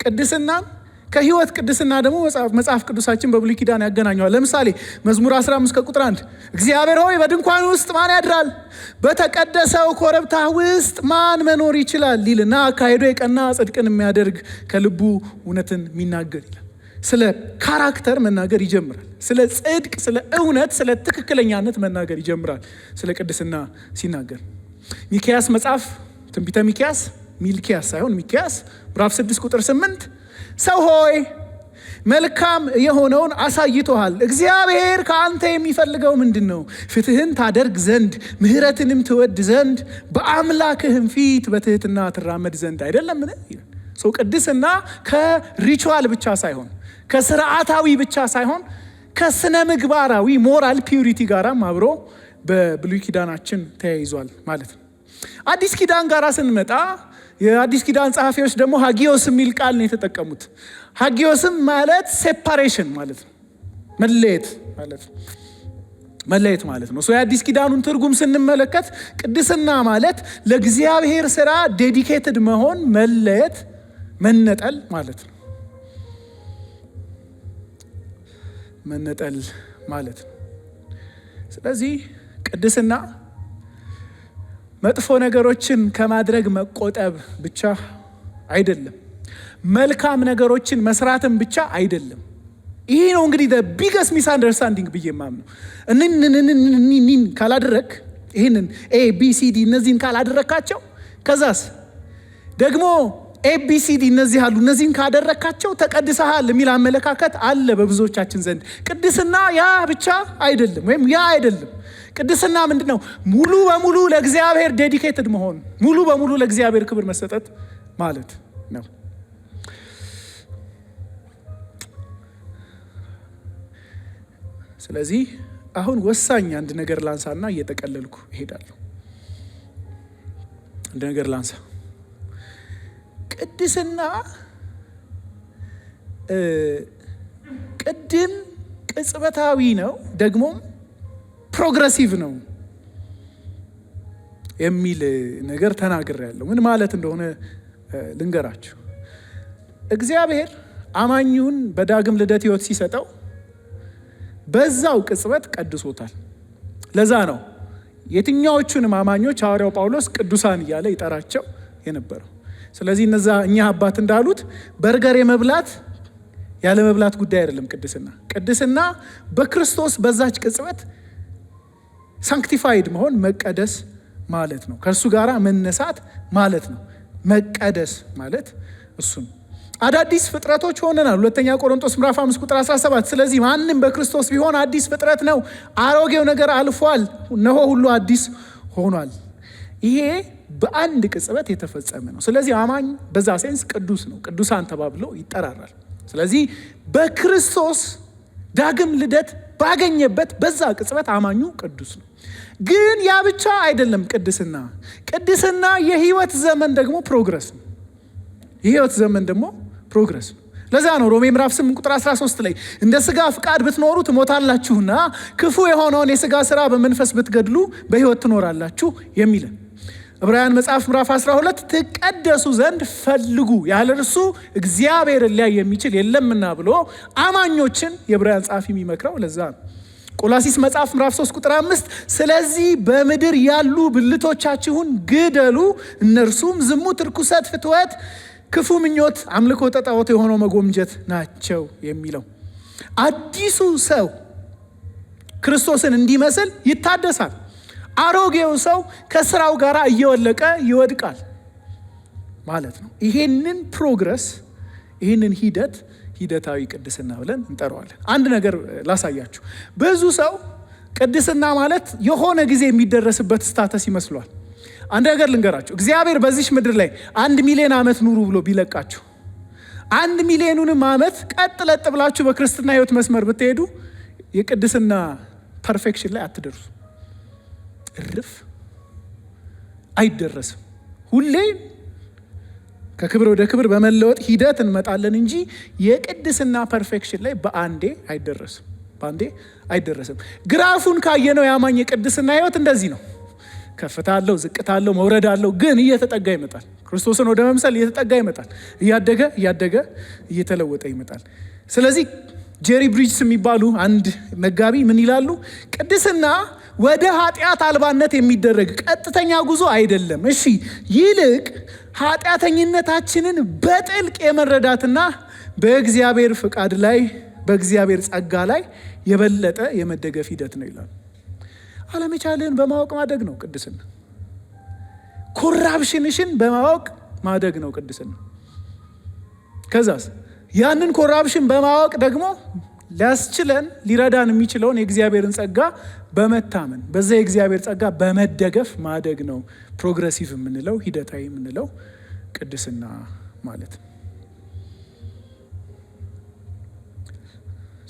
ቅድስናን ከህይወት ቅድስና ደግሞ መጽሐፍ ቅዱሳችን በብሉይ ኪዳን ያገናኘዋል። ለምሳሌ መዝሙር 15 ከቁጥር 1 እግዚአብሔር ሆይ በድንኳን ውስጥ ማን ያድራል? በተቀደሰው ኮረብታ ውስጥ ማን መኖር ይችላል? ይልና አካሄዱ የቀና ጽድቅን የሚያደርግ ከልቡ እውነትን የሚናገር ይላል። ስለ ካራክተር መናገር ይጀምራል። ስለ ጽድቅ፣ ስለ እውነት፣ ስለ ትክክለኛነት መናገር ይጀምራል። ስለ ቅድስና ሲናገር ሚክያስ መጽሐፍ ትንቢተ ሚልኪያስ ሳይሆን ሚክያስ ምዕራፍ 6 ቁጥር 8 ሰው ሆይ መልካም የሆነውን አሳይቶሃል። እግዚአብሔር ከአንተ የሚፈልገው ምንድን ነው? ፍትህን ታደርግ ዘንድ ምሕረትንም ትወድ ዘንድ በአምላክህም ፊት በትህትና ትራመድ ዘንድ አይደለም? ሰው ቅድስና ከሪቹዋል ብቻ ሳይሆን ከስርዓታዊ ብቻ ሳይሆን ከስነ ምግባራዊ ሞራል ፒዩሪቲ ጋራም አብሮ በብሉይ ኪዳናችን ተያይዟል ማለት ነው። አዲስ ኪዳን ጋራ ስንመጣ የአዲስ ኪዳን ጸሐፊዎች ደግሞ ሃጊዮስ የሚል ቃል ነው የተጠቀሙት። ሃጊዮስም ማለት ሴፓሬሽን ማለት ነው፣ መለየት ማለት ነው። የአዲስ ኪዳኑን ትርጉም ስንመለከት ቅድስና ማለት ለእግዚአብሔር ስራ ዴዲኬትድ መሆን፣ መለየት፣ መነጠል ማለት ነው። ስለዚህ ቅድስና መጥፎ ነገሮችን ከማድረግ መቆጠብ ብቻ አይደለም፣ መልካም ነገሮችን መስራትም ብቻ አይደለም። ይሄ ነው እንግዲህ ቢገስት ሚስ አንደርስታንዲንግ ብዬ ማምነው። እንን ካላደረግ ይህንን ABCD እነዚህን ካላደረካቸው ከዛስ ደግሞ ABCD እነዚህ አሉ፣ እነዚህን ካደረካቸው ተቀድሰሃል የሚል አመለካከት አለ በብዙዎቻችን ዘንድ። ቅድስና ያ ብቻ አይደለም፣ ወይም ያ አይደለም። ቅድስና ምንድን ነው? ሙሉ በሙሉ ለእግዚአብሔር ዴዲኬትድ መሆን፣ ሙሉ በሙሉ ለእግዚአብሔር ክብር መሰጠት ማለት ነው። ስለዚህ አሁን ወሳኝ አንድ ነገር ላንሳና እየጠቀለልኩ እሄዳለሁ። አንድ ነገር ላንሳ። ቅድስና ቅድም ቅጽበታዊ ነው፣ ደግሞም ፕሮግረሲቭ ነው የሚል ነገር ተናግሬያለሁ። ምን ማለት እንደሆነ ልንገራችሁ። እግዚአብሔር አማኙን በዳግም ልደት ሕይወት ሲሰጠው በዛው ቅጽበት ቀድሶታል። ለዛ ነው የትኛዎቹንም አማኞች ሐዋርያው ጳውሎስ ቅዱሳን እያለ ይጠራቸው የነበረው። ስለዚህ እነዛ እኛ አባት እንዳሉት በርገር የመብላት ያለ መብላት ጉዳይ አይደለም። ቅድስና በክርስቶስ በዛች ቅጽበት ሳንክቲፋይድ መሆን መቀደስ ማለት ነው። ከእርሱ ጋር መነሳት ማለት ነው። መቀደስ ማለት እሱ ነው። አዳዲስ ፍጥረቶች ሆነናል። ሁለተኛ ቆሮንቶስ ምዕራፍ 5 ቁጥር 17 ስለዚህ ማንም በክርስቶስ ቢሆን አዲስ ፍጥረት ነው፣ አሮጌው ነገር አልፏል፣ እነሆ ሁሉ አዲስ ሆኗል። ይሄ በአንድ ቅጽበት የተፈጸመ ነው። ስለዚህ አማኝ በዛ ሴንስ ቅዱስ ነው፣ ቅዱሳን ተባብሎ ይጠራራል። ስለዚህ በክርስቶስ ዳግም ልደት ባገኘበት በዛ ቅጽበት አማኙ ቅዱስ ነው። ግን ያ ብቻ አይደለም። ቅድስና የህይወት ዘመን ደግሞ ፕሮግረስ ነው። የህይወት ዘመን ደግሞ ፕሮግረስ ነው። ለዛ ነው ሮሜ ምዕራፍ 8 ቁጥር 13 ላይ እንደ ስጋ ፍቃድ ብትኖሩ ትሞታላችሁና ክፉ የሆነውን የስጋ ስራ በመንፈስ ብትገድሉ በህይወት ትኖራላችሁ የሚለን። ዕብራውያን መጽሐፍ ምዕራፍ 12 ትቀደሱ ዘንድ ፈልጉ ያለ እርሱ እግዚአብሔርን ሊያይ የሚችል የለምና ብሎ አማኞችን የዕብራውያን ጸሐፊ የሚመክረው ለዛ ነው። ቆላሲስ መጽሐፍ ምዕራፍ 3 ቁጥር 5 ስለዚህ በምድር ያሉ ብልቶቻችሁን ግደሉ፣ እነርሱም ዝሙት፣ ርኩሰት፣ ፍትወት፣ ክፉ ምኞት፣ አምልኮ ጣዖት የሆነው መጎምጀት ናቸው የሚለው። አዲሱ ሰው ክርስቶስን እንዲመስል ይታደሳል። አሮጌው ሰው ከስራው ጋር እየወለቀ ይወድቃል ማለት ነው። ይሄንን ፕሮግረስ፣ ይሄንን ሂደታዊ ቅድስና ብለን እንጠራዋለን። አንድ ነገር ላሳያችሁ። ብዙ ሰው ቅድስና ማለት የሆነ ጊዜ የሚደረስበት ስታተስ ይመስሏል። አንድ ነገር ልንገራችሁ። እግዚአብሔር በዚህ ምድር ላይ 1 ሚሊዮን ዓመት ኑሩ ብሎ ቢለቃችሁ 1 ሚሊዮኑንም ዓመት ቀጥ ለጥ ብላችሁ በክርስትና ህይወት መስመር ብትሄዱ የቅድስና ፐርፌክሽን ላይ አትደርሱ። እርፍ አይደረስም። ሁሌ ከክብር ወደ ክብር በመለወጥ ሂደት እንመጣለን እንጂ የቅድስና ፐርፌክሽን ላይ በአንዴ አይደረስም። ግራፉን ካየነው ያማኝ የቅድስና ህይወት እንደዚህ ነው። ከፍታ አለው፣ ዝቅታ አለው፣ መውረድ አለው። ግን እየተጠጋ ይመጣል። ክርስቶስን ወደ መምሰል እየተጠጋ ይመጣል። እያደገ እየተለወጠ ይመጣል። ስለዚህ ጄሪ ብሪጅስ የሚባሉ አንድ መጋቢ ምን ይላሉ? ቅድስና ወደ ኃጢአት አልባነት የሚደረግ ቀጥተኛ ጉዞ አይደለም። እሺ፣ ይልቅ ኃጢአተኝነታችንን በጥልቅ የመረዳትና በእግዚአብሔር ፍቃድ ላይ በእግዚአብሔር ጸጋ ላይ የበለጠ የመደገፍ ሂደት ነው ይላል። አለመቻልን በማወቅ ማደግ ነው ቅድስና። ኮራፕሽንሽን በማወቅ ማደግ ነው ቅድስና። ከዛስ ያንን ኮራፕሽን በማወቅ ደግሞ ሊያስችለን ሊረዳን የሚችለውን የእግዚአብሔርን ጸጋ በመታመን በዛ የእግዚአብሔር ጸጋ በመደገፍ ማደግ ነው ፕሮግረሲቭ የምንለው ሂደታዊ የምንለው ቅድስና ማለት ነው።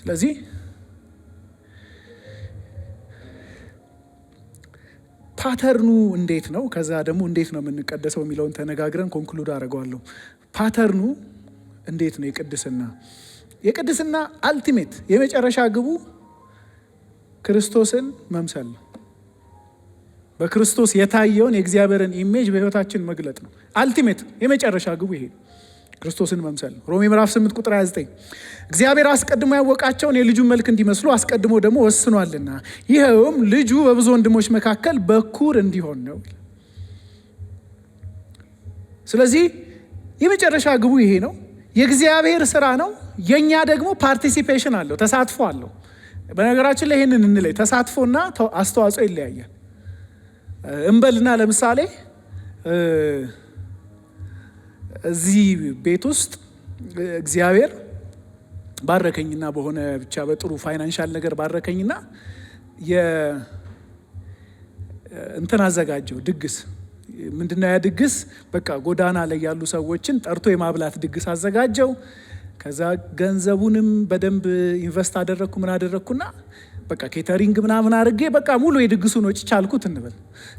ስለዚህ ፓተርኑ እንዴት ነው፣ ከዛ ደግሞ እንዴት ነው የምንቀደሰው የሚለውን ተነጋግረን ኮንክሉድ አደርገዋለሁ። ፓተርኑ እንዴት ነው የቅድስና አልቲሜት የመጨረሻ ግቡ ክርስቶስን መምሰል ነው። በክርስቶስ የታየውን የእግዚአብሔርን ኢሜጅ በህይወታችን መግለጥ ነው። አልቲሜት የመጨረሻ ግቡ ይሄ ክርስቶስን መምሰል ነው። ሮሜ ምዕራፍ 8 ቁጥር 29 እግዚአብሔር አስቀድሞ ያወቃቸውን የልጁን መልክ እንዲመስሉ አስቀድሞ ደግሞ ወስኗልና ይኸውም ልጁ በብዙ ወንድሞች መካከል በኩር እንዲሆን ነው። ስለዚህ የመጨረሻ ግቡ ይሄ ነው። የእግዚአብሔር ስራ ነው። የኛ ደግሞ ፓርቲሲፔሽን አለው፣ ተሳትፎ አለው። በነገራችን ላይ ይህንን እንለይ፣ ተሳትፎና አስተዋጽኦ ይለያያል። እንበልና ለምሳሌ እዚህ ቤት ውስጥ እግዚአብሔር ባረከኝና በሆነ ብቻ በጥሩ ፋይናንሻል ነገር ባረከኝና እንትን አዘጋጀው ድግስ። ምንድነው ያ ድግስ? በቃ ጎዳና ላይ ያሉ ሰዎችን ጠርቶ የማብላት ድግስ አዘጋጀው። ከዛ ገንዘቡንም በደንብ ኢንቨስት አደረግኩና በቃ ኬተሪንግ ምናምን አድርጌ በቃ ሙሉ የድግሱን ወጪ ቻልኩት እንበል።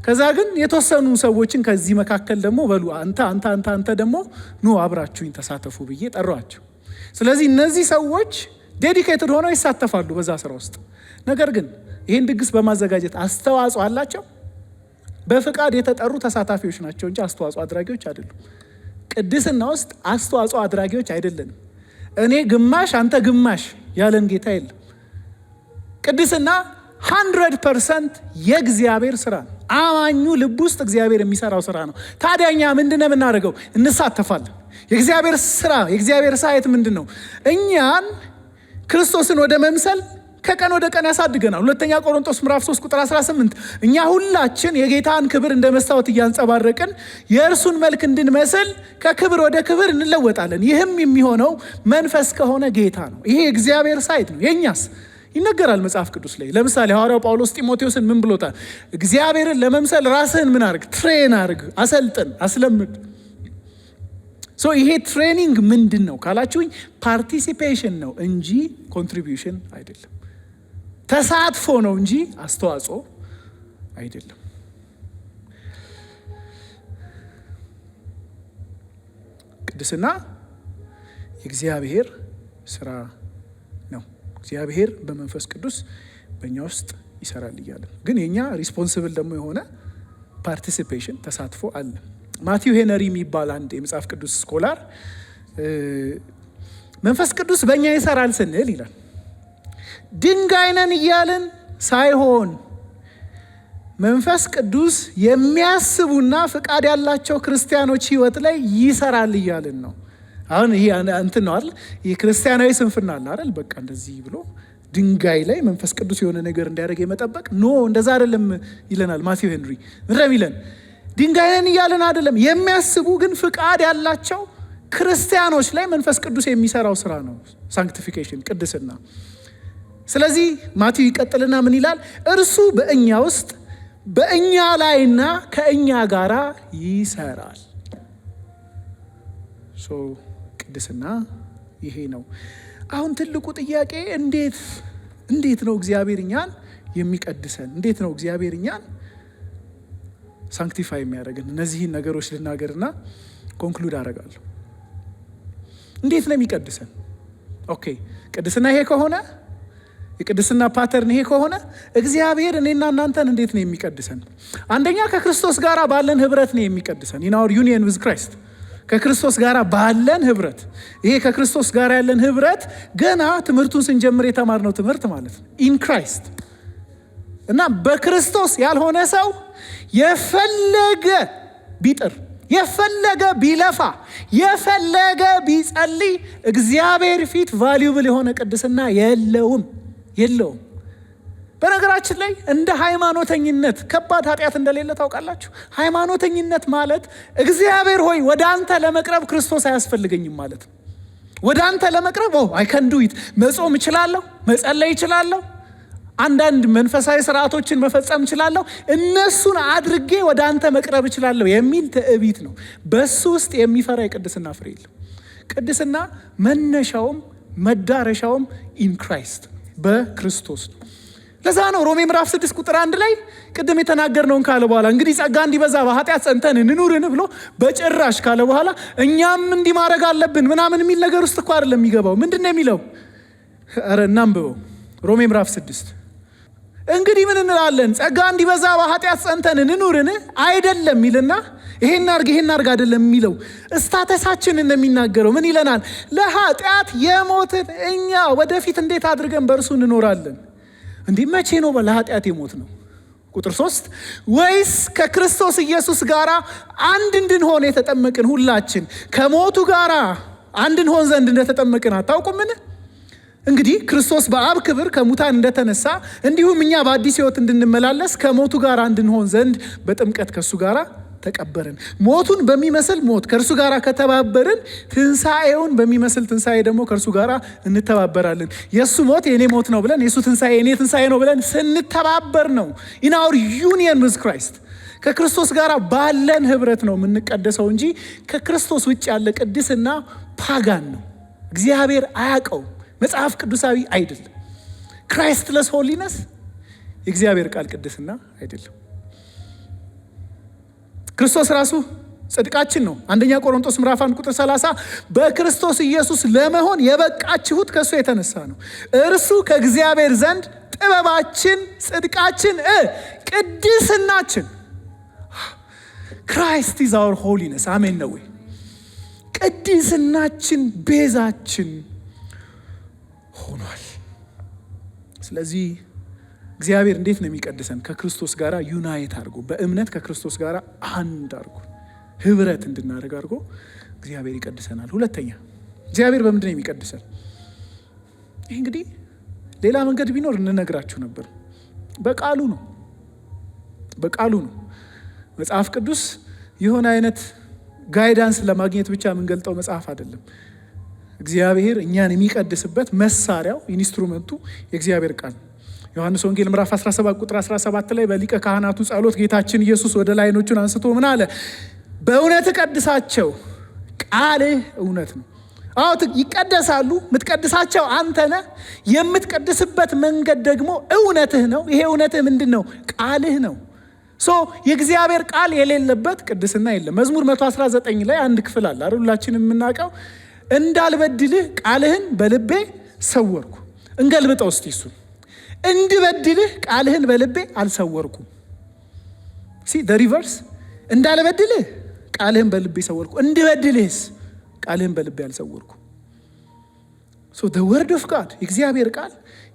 ከዛ ግን የተወሰኑ ሰዎችን ከዚህ መካከል ደግሞ በሉ አንተ ደግሞ ኑ አብራችሁኝ ተሳተፉ ብዬ ጠሯቸው። ስለዚህ እነዚህ ሰዎች ዴዲኬትድ ሆነው ይሳተፋሉ በዛ ስራ ውስጥ። ነገር ግን ይህን ድግስ በማዘጋጀት አስተዋጽኦ አላቸው በፍቃድ የተጠሩ ተሳታፊዎች ናቸው እንጂ አስተዋጽኦ አድራጊዎች አይደሉም። ቅድስና ውስጥ አስተዋጽኦ አድራጊዎች አይደለንም። እኔ ግማሽ አንተ ግማሽ ያለን ጌታ የለም። ቅድስና 100% የእግዚአብሔር ስራ ነው። አማኙ ልብ ውስጥ እግዚአብሔር የሚሰራው ስራ ነው። ታዲያ እኛ ምንድነው የምናደርገው? እንሳተፋለን። የእግዚአብሔር ስራ የእግዚአብሔር ሳይት ምንድን ነው? እኛን ክርስቶስን ወደ መምሰል ከቀን ወደ ቀን ያሳድገናል። ሁለተኛ ቆሮንቶስ ምዕራፍ 3 ቁጥር 18 እኛ ሁላችን የጌታን ክብር እንደ መስታወት እያንጸባረቅን የእርሱን መልክ እንድንመስል ከክብር ወደ ክብር እንለወጣለን። ይህም የሚሆነው መንፈስ ከሆነ ጌታ ነው። ይሄ የእግዚአብሔር ሳይት ነው። የእኛስ ይነገራል መጽሐፍ ቅዱስ ላይ። ለምሳሌ ሐዋርያው ጳውሎስ ጢሞቴዎስን ምን ብሎታል? እግዚአብሔርን ለመምሰል ራስህን ምን አርግ? ትሬን አርግ፣ አሰልጥን፣ አስለምድ። ይሄ ትሬኒንግ ምንድን ነው ካላችሁኝ፣ ፓርቲሲፔሽን ነው እንጂ ኮንትሪቢዩሽን አይደለም። ተሳትፎ ነው እንጂ አስተዋጽኦ አይደለም። ቅድስና የእግዚአብሔር ስራ ነው። እግዚአብሔር በመንፈስ ቅዱስ በእኛ ውስጥ ይሰራል እያለ ግን የኛ ሪስፖንሲብል ደግሞ የሆነ ፓርቲሲፔሽን ተሳትፎ አለ። ማቲው ሄነሪ የሚባል አንድ የመጽሐፍ ቅዱስ ስኮላር መንፈስ ቅዱስ በእኛ ይሰራል ስንል ይላል ድንጋይ ነን እያልን ሳይሆን መንፈስ ቅዱስ የሚያስቡና ፍቃድ ያላቸው ክርስቲያኖች ህይወት ላይ ይሰራል እያልን ነው። አሁን ይሄ እንትን ነው አይደል? ይሄ ክርስቲያናዊ ስንፍና አለ አይደል? በቃ እንደዚህ ብሎ ድንጋይ ላይ መንፈስ ቅዱስ የሆነ ነገር እንዲያደርግ የመጠበቅ ኖ፣ እንደዛ አይደለም ይለናል ማቲው ሄንሪ። ምንድነው ይለን? ድንጋይ ነን እያልን አይደለም። የሚያስቡ ግን ፍቃድ ያላቸው ክርስቲያኖች ላይ መንፈስ ቅዱስ የሚሰራው ስራ ነው ሳንክቲፊኬሽን፣ ቅድስና። ስለዚህ ማቲው ይቀጥልና ምን ይላል? እርሱ በእኛ ውስጥ በእኛ ላይና ከእኛ ጋራ ይሰራል። ቅድስና ይሄ ነው። አሁን ትልቁ ጥያቄ እንዴት ነው እግዚአብሔር እኛን የሚቀድሰን? እንዴት ነው እግዚአብሔር እኛን ሳንክቲፋይ የሚያደርገን? እነዚህን ነገሮች ልናገርና ኮንክሉድ አደርጋለሁ። እንዴት ነው የሚቀድሰን? ኦኬ፣ ቅድስና ይሄ ከሆነ የቅድስና ፓተርን ይሄ ከሆነ እግዚአብሔር እኔና እናንተን እንዴት ነው የሚቀድሰን? አንደኛ ከክርስቶስ ጋር ባለን ህብረት ነው የሚቀድሰን። in our union with Christ ከክርስቶስ ጋር ባለን ህብረት። ይሄ ከክርስቶስ ጋር ያለን ህብረት ገና ትምህርቱን ስንጀምር የተማርነው ትምህርት ማለት ነው። in Christ እና በክርስቶስ ያልሆነ ሰው የፈለገ ቢጥር፣ የፈለገ ቢለፋ፣ የፈለገ ቢጸልይ እግዚአብሔር ፊት ቫልዩብል የሆነ ቅድስና የለውም። በነገራችን ላይ እንደ ሃይማኖተኝነት ከባድ ኃጢአት እንደሌለ ታውቃላችሁ። ሃይማኖተኝነት ማለት እግዚአብሔር ሆይ ወደ አንተ ለመቅረብ ክርስቶስ አያስፈልገኝም ማለት ነው። ወደ አንተ ለመቅረብ አይ ካን ዱ ኢት፣ መጾም እችላለሁ፣ መጸለይ እችላለሁ፣ አንዳንድ መንፈሳዊ ስርዓቶችን መፈጸም እችላለሁ፣ እነሱን አድርጌ ወደ አንተ መቅረብ እችላለሁ የሚል ትዕቢት ነው። በሱ ውስጥ የሚፈራ የቅድስና ፍሬ የለም። ቅድስና መነሻውም መዳረሻውም ኢን ክራይስት በክርስቶስ ነው። ለዛ ነው ሮሜ ምዕራፍ 6 ቁጥር 1 ላይ ቅድም የተናገርነውን ካለ በኋላ እንግዲህ ጸጋ እንዲበዛ በኃጢአት ጸንተን እንኑርን ብሎ በጭራሽ ካለ በኋላ እኛም እንዲህ ማድረግ አለብን ምናምን የሚል ነገር ውስጥ እኮ አይደለም የሚገባው። ምንድን ነው የሚለው? ኧረ እናንብበው። ሮሜ ምዕራፍ 6 እንግዲህ ምን እንላለን? ጸጋ እንዲበዛ በኃጢአት ጸንተን እንኑርን አይደለም ይልና ይሄን አርግ አይደለም የሚለው። ስታተሳችንን እንደሚናገረው ምን ይለናል? ለኃጢአት የሞትን እኛ ወደፊት እንዴት አድርገን በእርሱ እንኖራለን? እንዲህ መቼ ነው ለኃጢአት የሞት ነው? ቁጥር 3 ወይስ ከክርስቶስ ኢየሱስ ጋር አንድ እንድንሆን የተጠመቅን ሁላችን ከሞቱ ጋር አንድ እንሆን ዘንድ እንደተጠመቅን አታውቁምን? እንግዲህ ክርስቶስ በአብ ክብር ከሙታን እንደተነሳ እንዲሁም እኛ በአዲስ ሕይወት እንድንመላለስ ከሞቱ ጋር እንድንሆን ዘንድ በጥምቀት ከእሱ ጋር ተቀበርን። ሞቱን በሚመስል ሞት ከእርሱ ጋር ከተባበርን ትንሣኤውን በሚመስል ትንሣኤ ደግሞ ከእርሱ ጋር እንተባበራለን። የእሱ ሞት የእኔ ሞት ነው ብለን የእሱ ትንሣኤ የእኔ ትንሣኤ ነው ብለን ስንተባበር ነው in our union with Christ ከክርስቶስ ጋር ባለን ህብረት ነው የምንቀደሰው እንጂ ከክርስቶስ ውጭ ያለ ቅድስና ፓጋን ነው። እግዚአብሔር አያውቀው፣ መጽሐፍ ቅዱሳዊ አይደለም። ክራይስትለስ ሆሊነስ የእግዚአብሔር ቃል ቅድስና አይደለም። ክርስቶስ ራሱ ጽድቃችን ነው። አንደኛ ቆሮንቶስ ምዕራፍ 1 ቁጥር 30 በክርስቶስ ኢየሱስ ለመሆን የበቃችሁት ከእሱ የተነሳ ነው። እርሱ ከእግዚአብሔር ዘንድ ጥበባችን፣ ጽድቃችን፣ ቅድስናችን ክራይስት ኢዝ አወር ሆሊነስ። አሜን ነው ወይ? ቅድስናችን ቤዛችን ሆኗል። ስለዚህ እግዚአብሔር እንዴት ነው የሚቀድሰን? ከክርስቶስ ጋር ዩናይት አድርጎ፣ በእምነት ከክርስቶስ ጋር አንድ አድርጎ፣ ህብረት እንድናደርግ አድርጎ እግዚአብሔር ይቀድሰናል። ሁለተኛ እግዚአብሔር በምንድን ነው የሚቀድሰን? ይህ እንግዲህ ሌላ መንገድ ቢኖር እንነግራችሁ ነበር። በቃሉ ነው። በቃሉ ነው። መጽሐፍ ቅዱስ የሆነ አይነት ጋይዳንስ ለማግኘት ብቻ የምንገልጠው መጽሐፍ አይደለም። እግዚአብሔር እኛን የሚቀድስበት መሳሪያው ኢንስትሩመንቱ የእግዚአብሔር ቃል። ዮሐንስ ወንጌል ምዕራፍ 17 ቁጥር 17 ላይ በሊቀ ካህናቱ ጸሎት ጌታችን ኢየሱስ ወደ ላይ ዓይኖቹን አንስቶ ምን አለ? በእውነት ቀድሳቸው፣ ቃልህ እውነት ነው። አዎ ይቀደሳሉ። የምትቀድሳቸው አንተ ነህ። የምትቀድስበት መንገድ ደግሞ እውነትህ ነው። ይሄ እውነትህ ምንድን ነው? ቃልህ ነው። የእግዚአብሔር ቃል የሌለበት ቅድስና የለም። መዝሙር 119 ላይ አንድ ክፍል አለ አይደል? ሁላችንም የምናውቀው እንዳልበድልህ ቃልህን በልቤ ሰወርኩ። እንገልብጠው እስቲ እሱን። እንድበድልህ ቃልህን በልቤ አልሰወርኩም። ሪቨርስ። እንዳልበድልህ ቃልህን በልቤ ሰወርኩ፣ እንድበድልህስ ቃልህን በልቤ አልሰወርኩም። ወርድ ኦፍ ጋድ የእግዚአብሔር ቃል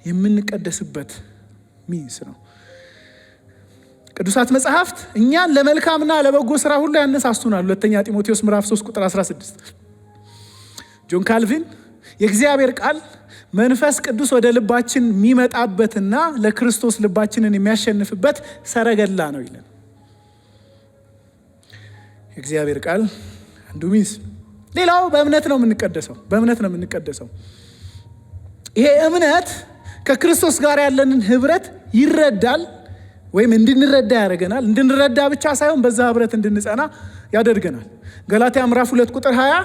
የምንቀደስበት ሚንስ ነው። ቅዱሳት መጽሐፍት እኛን ለመልካምና ለበጎ ስራ ሁሉ ያነሳሱናል። ሁለተኛ ጢሞቴዎስ ምዕራፍ 3 ቁጥር 16 ጆን ካልቪን የእግዚአብሔር ቃል መንፈስ ቅዱስ ወደ ልባችን የሚመጣበትና ለክርስቶስ ልባችንን የሚያሸንፍበት ሰረገላ ነው ይለን። የእግዚአብሔር ቃል አንዱ ሚንስ። ሌላው በእምነት ነው የምንቀደሰው። በእምነት ነው የምንቀደሰው። ይሄ እምነት ከክርስቶስ ጋር ያለንን ህብረት ይረዳል ወይም እንድንረዳ ያደርገናል። እንድንረዳ ብቻ ሳይሆን በዛ ህብረት እንድንጸና ያደርገናል። ገላትያ ምዕራፍ 2 ቁጥር 20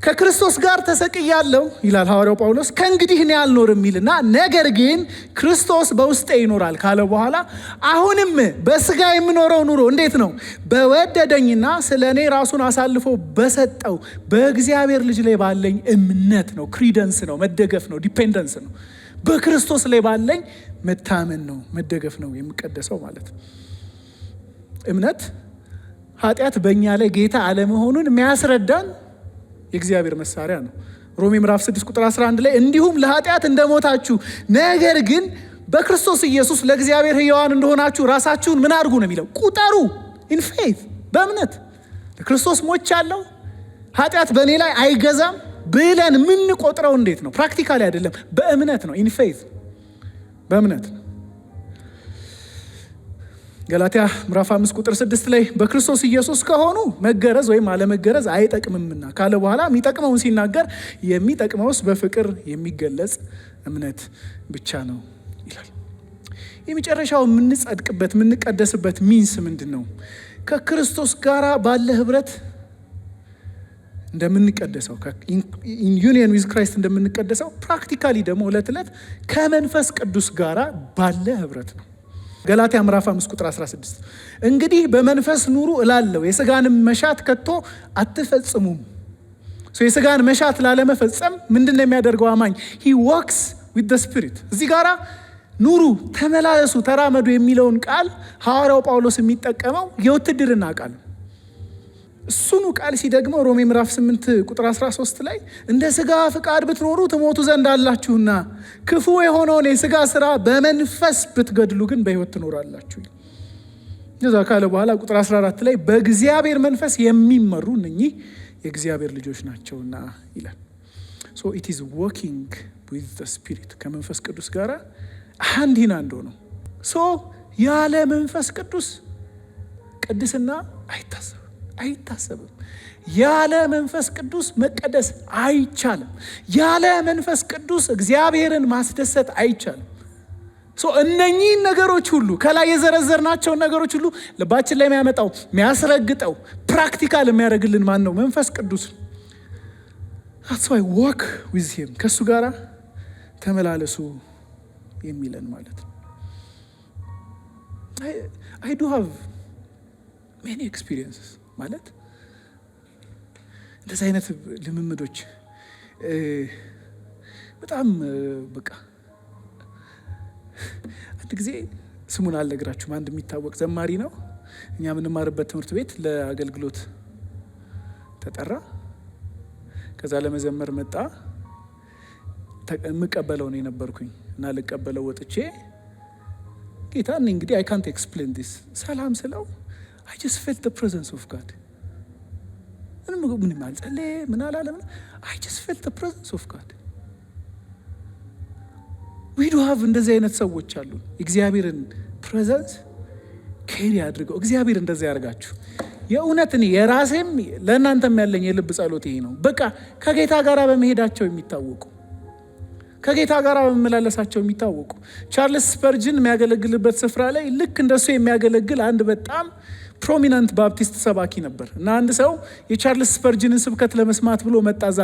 ከክርስቶስ ጋር ተሰቅያለሁ ይላል ሐዋርያው ጳውሎስ። ከእንግዲህ እኔ አልኖርም የሚልና ነገር ግን ክርስቶስ በውስጤ ይኖራል ካለ በኋላ አሁንም በስጋ የምኖረው ኑሮ እንዴት ነው? በወደደኝና ስለ እኔ ራሱን አሳልፎ በሰጠው በእግዚአብሔር ልጅ ላይ ባለኝ እምነት ነው። ክሪደንስ ነው፣ መደገፍ ነው፣ ዲፔንደንስ ነው። በክርስቶስ ላይ ባለኝ መታመን ነው፣ መደገፍ ነው የምቀደሰው ማለት ነው። እምነት ኃጢአት በእኛ ላይ ጌታ አለመሆኑን የሚያስረዳን የእግዚአብሔር መሳሪያ ነው። ሮሜ ምዕራፍ 6 ቁጥር 11 ላይ እንዲሁም ለኃጢአት እንደሞታችሁ ነገር ግን በክርስቶስ ኢየሱስ ለእግዚአብሔር ሕያዋን እንደሆናችሁ ራሳችሁን ምን አድርጉ ነው የሚለው? ቁጠሩ። ኢን ፌይት በእምነት ለክርስቶስ ሞቻለሁ፣ ኃጢአት በእኔ ላይ አይገዛም ብለን የምንቆጥረው እንዴት ነው? ፕራክቲካሊ አይደለም፣ በእምነት ነው። ኢን ፌይት በእምነት ነው። ገላትያ ምዕራፍ 5 ቁጥር 6 ላይ በክርስቶስ ኢየሱስ ከሆኑ መገረዝ ወይም አለመገረዝ አይጠቅምምና ካለ በኋላ የሚጠቅመውን ሲናገር የሚጠቅመውስ በፍቅር የሚገለጽ እምነት ብቻ ነው ይላል። የመጨረሻው የምንጸድቅበት የምንቀደስበት ሚንስ ምንድን ነው? ከክርስቶስ ጋር ባለ ህብረት እንደምንቀደሰው ኢን ዩኒየን ዊዝ ክራይስት እንደምንቀደሰው ፕራክቲካሊ ደግሞ ዕለት ዕለት ከመንፈስ ቅዱስ ጋር ባለ ህብረት ነው። ገላትያ ምዕራፍ 5 ቁጥር 16 እንግዲህ በመንፈስ ኑሩ እላለሁ፣ የሥጋንም መሻት ከቶ አትፈጽሙም። የሥጋን መሻት ላለመፈጸም ምንድን ነው የሚያደርገው አማኝ? ሂ ዋክስ ዊዝ ዘ ስፒሪት። እዚህ ጋራ ኑሩ፣ ተመላለሱ፣ ተራመዱ የሚለውን ቃል ሐዋርያው ጳውሎስ የሚጠቀመው የውትድርና ቃል። እሱኑ ቃል ሲደግመው ሮሜ ምዕራፍ 8 ቁጥር 13 ላይ እንደ ሥጋ ፍቃድ ብትኖሩ ትሞቱ ዘንድ አላችሁና ክፉ የሆነውን የሥጋ ሥራ በመንፈስ ብትገድሉ ግን በሕይወት ትኖራላችሁ። እንደዛ ካለ በኋላ ቁጥር 14 ላይ በእግዚአብሔር መንፈስ የሚመሩ እነኚህ የእግዚአብሔር ልጆች ናቸውና ይላል። ሶ ኢት ኢዝ ወኪንግ ዊዝ ዘ ስፒሪት፣ ከመንፈስ ቅዱስ ጋር አንድ ሆኖ ነው። ሶ ያለ መንፈስ ቅዱስ ቅድስና አይታሰብም። ያለ መንፈስ ቅዱስ መቀደስ አይቻልም። ያለ መንፈስ ቅዱስ እግዚአብሔርን ማስደሰት አይቻልም። እነኚህን ነገሮች ሁሉ ከላይ የዘረዘርናቸውን ነገሮች ሁሉ ልባችን ላይ የሚያመጣው የሚያስረግጠው ፕራክቲካል የሚያደርግልን ማን ነው? መንፈስ ቅዱስ። that's why walk with him፣ ከእሱ ጋር ተመላለሱ የሚለን ማለት ነው። I do have many experiences ማለት እንደዚህ አይነት ልምምዶች በጣም በቃ አንድ ጊዜ ስሙን አልነግራችሁም። አንድ የሚታወቅ ዘማሪ ነው። እኛ የምንማርበት ትምህርት ቤት ለአገልግሎት ተጠራ። ከዛ ለመዘመር መጣ። የምቀበለው ነው የነበርኩኝ እና ልቀበለው ወጥቼ ጌታ እንግዲህ I can't explain this ሰላም ስለው I just felt the presence of God። ምንም አልጸለየ ምን አላለም። I just felt the presence of God። we do have እንደዚህ አይነት ሰዎች አሉ። እግዚአብሔርን ፕሬዘንስ ኬሪ አድርገው እግዚአብሔር እንደዚህ ያርጋችሁ። የእውነት እኔ የራሴም ለእናንተም ያለኝ የልብ ጸሎት ይሄ ነው። በቃ ከጌታ ጋር በመሄዳቸው የሚታወቁ ከጌታ ጋር በመመላለሳቸው የሚታወቁ ቻርልስ ስፐርጅን የሚያገለግልበት ስፍራ ላይ ልክ እንደሱ የሚያገለግል አንድ በጣም ፕሮሚናንት ባፕቲስት ሰባኪ ነበር እና አንድ ሰው የቻርልስ ስፐርጅንን ስብከት ለመስማት ብሎ መጣ እዛ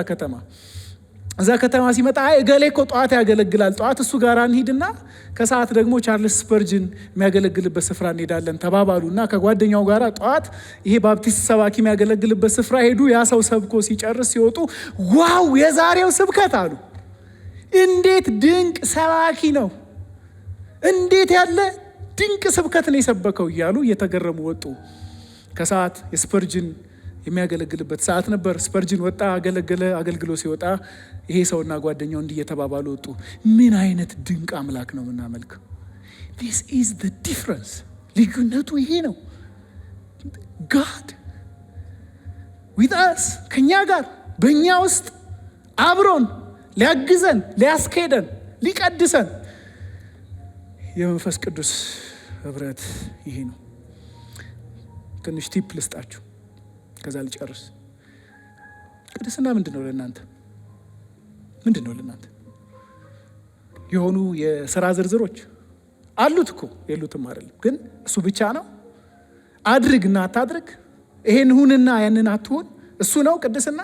ከተማ ሲመጣ እገሌ እኮ ጠዋት ያገለግላል፣ ጠዋት እሱ ጋር እንሂድና ከሰዓት ደግሞ ቻርልስ ስፐርጅን የሚያገለግልበት ስፍራ እንሄዳለን ተባባሉና ከጓደኛው ጋር ጠዋት ይሄ ባፕቲስት ሰባኪ የሚያገለግልበት ስፍራ ሄዱ። ያ ሰው ሰብኮ ሲጨርስ ሲወጡ ዋው የዛሬው ስብከት አሉ፣ እንዴት ድንቅ ሰባኪ ነው፣ እንዴት ያለ ድንቅ ስብከት ነው የሰበከው እያሉ እየተገረሙ ወጡ። ከሰዓት የስፐርጅን የሚያገለግልበት ሰዓት ነበር። ስፐርጅን ወጣ፣ አገለገለ። አገልግሎ ሲወጣ ይሄ ሰውና ጓደኛው እንዲህ እየተባባሉ ወጡ። ምን አይነት ድንቅ አምላክ ነው የምናመልከው! This is the difference። ልዩነቱ ይሄ ነው። God with us ከኛ ጋር በእኛ ውስጥ አብሮን ሊያግዘን፣ ሊያስኬደን፣ ሊቀድሰን የመንፈስ ቅዱስ ህብረት ይሄ ነው። ትንሽ ቲፕ ልስጣችሁ ከዛ ልጨርስ። ቅድስና ምንድነው ለእናንተ? የሆኑ የሥራ ዝርዝሮች አሉት እኮ የሉትም አይደለም። ግን እሱ ብቻ ነው። አድርግና አታድርግ፣ ይሄን ሁንና ያንን አትሁን፣ እሱ ነው ቅድስና?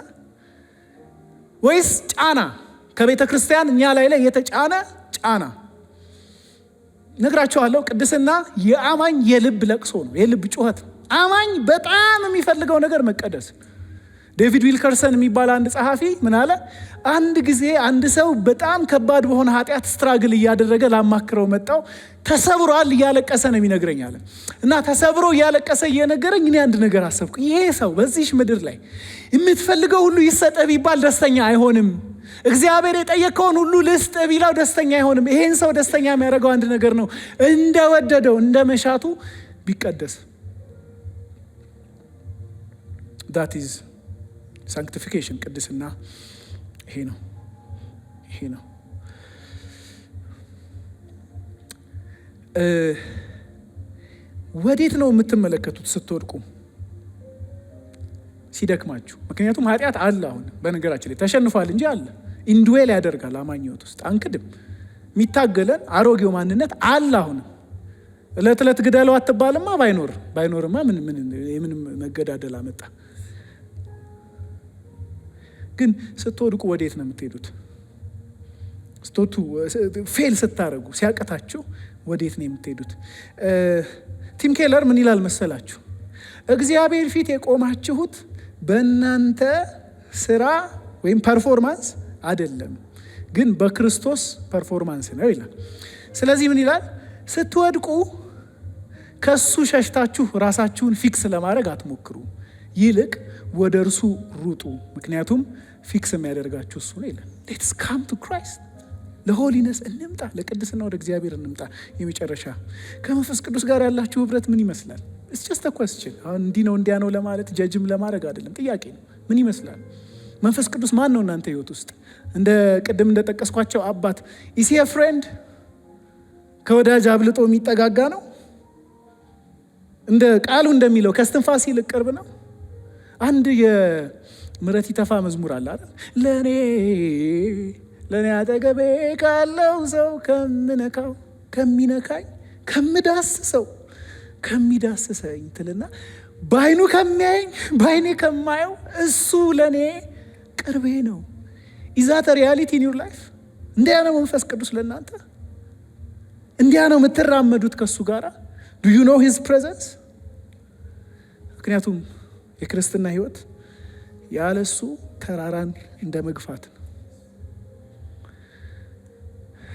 ወይስ ጫና ከቤተ ክርስቲያን እኛ ላይ የተጫነ ጫና? ነግራቸዋለሁ። ቅድስና የአማኝ የልብ ለቅሶ ነው፣ የልብ ጩኸት። አማኝ በጣም የሚፈልገው ነገር መቀደስ። ዴቪድ ዊልከርሰን የሚባል አንድ ጸሐፊ ምን አለ? አንድ ጊዜ አንድ ሰው በጣም ከባድ በሆነ ኃጢአት ስትራግል እያደረገ ላማክረው መጣው። ተሰብሯል፣ እያለቀሰ ነው የሚነግረኝ አለ። እና ተሰብሮ እያለቀሰ እየነገረኝ እኔ አንድ ነገር አሰብኩ። ይሄ ሰው በዚህ ምድር ላይ የምትፈልገው ሁሉ ይሰጠ ቢባል ደስተኛ አይሆንም። እግዚአብሔር የጠየቀውን ሁሉ ልስጥ ቢላው ደስተኛ አይሆንም። ይሄን ሰው ደስተኛ የሚያደርገው አንድ ነገር ነው፣ እንደወደደው እንደ መሻቱ ቢቀደስ። that is sanctification። ቅድስና ይሄ ነው። ወዴት ነው የምትመለከቱት ስትወድቁ? ሲደክማችሁ። ምክንያቱም ኃጢአት አለ። አሁን በነገራችን ላይ ተሸንፏል እንጂ አለ። ኢንድዌል ያደርጋል አማኝ ሕይወት ውስጥ አንክድም። የሚታገለን አሮጌው ማንነት አለ። አሁን እለት እለት ግደለው አትባልማ። ባይኖርማ ምን መገዳደል አመጣ? ግን ስትወድቁ ወዴት ነው የምትሄዱት? ፌል ስታረጉ ሲያቀታችሁ ወዴት ነው የምትሄዱት? ቲም ኬለር ምን ይላል መሰላችሁ? እግዚአብሔር ፊት የቆማችሁት በእናንተ ስራ ወይም ፐርፎርማንስ አይደለም፣ ግን በክርስቶስ ፐርፎርማንስ ነው ይላል። ስለዚህ ምን ይላል? ስትወድቁ ከሱ ሸሽታችሁ ራሳችሁን ፊክስ ለማድረግ አትሞክሩ፣ ይልቅ ወደ እርሱ ሩጡ፣ ምክንያቱም ፊክስ የሚያደርጋችሁ እሱ ነው ይላል። ሌትስ ካም ቱ ክራይስት። ለሆሊነስ እንምጣ፣ ለቅድስና ወደ እግዚአብሔር እንምጣ። የመጨረሻ ከመንፈስ ቅዱስ ጋር ያላችሁ ህብረት ምን ይመስላል? It's just a question። አሁን እንዲህ ነው እንዲያ ነው ለማለት ጀጅም ለማድረግ አይደለም፣ ጥያቄ ነው። ምን ይመስላል? መንፈስ ቅዱስ ማን ነው እናንተ ህይወት ውስጥ? እንደ ቅድም እንደጠቀስኳቸው አባት is he a friend? ከወዳጅ አብልጦ የሚጠጋጋ ነው? እንደ ቃሉ እንደሚለው ከስትንፋስ ይልቅ ቅርብ ነው? አንድ የምሕረት ይተፋ መዝሙር አለ አይደል? ለኔ አጠገቤ ካለው ሰው ከምነካው ከሚነካኝ ከምዳስሰው ከሚዳስሰኝ ትልና በአይኑ ከሚያየኝ በአይኔ ከማየው እሱ ለኔ ቅርቤ ነው። ኢዛተ ሪያሊቲ ኢን ዩር ላይፍ። እንዲያ ነው መንፈስ ቅዱስ ለእናንተ። እንዲያ ነው የምትራመዱት ከእሱ ጋር። ዱ ዩ ኖ ሂዝ ፕሬዘንስ? ምክንያቱም የክርስትና ህይወት ያለሱ ተራራን እንደ መግፋት ነው።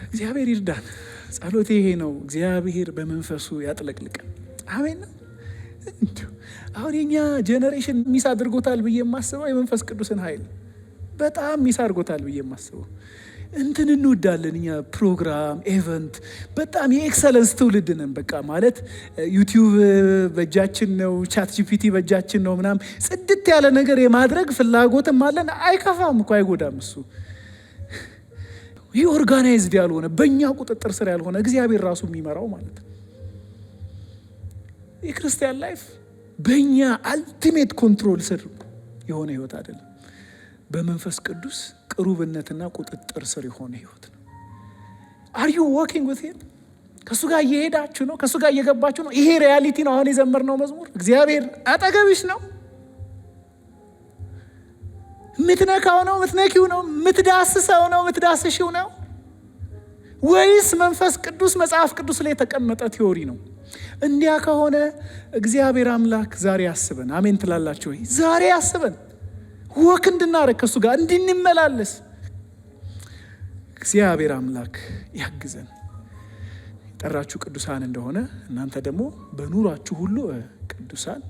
እግዚአብሔር ይርዳን። ጸሎቴ ይሄ ነው። እግዚአብሔር በመንፈሱ ያጥለቅልቀን። አሜን ነው። አሁን የኛ ጄኔሬሽን ሚስ አድርጎታል ብዬ የማስበው የመንፈስ ቅዱስን ኃይል በጣም ሚስ አድርጎታል ብዬ የማስበው። እንወዳለን እኛ ፕሮግራም ኤቨንት፣ በጣም የኤክሰለንስ ትውልድ ነን። በቃ ማለት ዩቲዩብ በእጃችን ነው፣ ቻት ጂፒቲ በእጃችን ነው ምናምን ጽድት ያለ ነገር የማድረግ ፍላጎትም አለን። አይከፋም እኮ አይጎዳም እሱ። ይህ ኦርጋናይዝድ ያልሆነ በእኛ ቁጥጥር ስር ያልሆነ እግዚአብሔር ራሱ የሚመራው ማለት ነው። የክርስቲያን ላይፍ በእኛ አልቲሜት ኮንትሮል ስር የሆነ ህይወት አይደለም። በመንፈስ ቅዱስ ቅሩብነትና ቁጥጥር ስር የሆነ ህይወት ነው። አር ዩ ዋኪንግ ዊዝ ሂም? ከእሱ ጋር እየሄዳችሁ ነው? ከእሱ ጋር እየገባችሁ ነው? ይሄ ሪያሊቲ ነው። አሁን የዘመርነው መዝሙር እግዚአብሔር አጠገብሽ ነው፣ የምትነካው ነው፣ የምትነኪው ነው፣ የምትዳስሰው ነው፣ የምትዳስሽው ነው? ወይስ መንፈስ ቅዱስ መጽሐፍ ቅዱስ ላይ የተቀመጠ ቲዮሪ ነው? እንዲያ ከሆነ እግዚአብሔር አምላክ ዛሬ ያስበን። አሜን ትላላችሁ ወይ? ዛሬ ያስበን፣ ወክ እንድናረግ ከእሱ ጋር እንድንመላለስ እግዚአብሔር አምላክ ያግዘን። የጠራችሁ ቅዱሳን እንደሆነ እናንተ ደግሞ በኑሯችሁ ሁሉ ቅዱሳን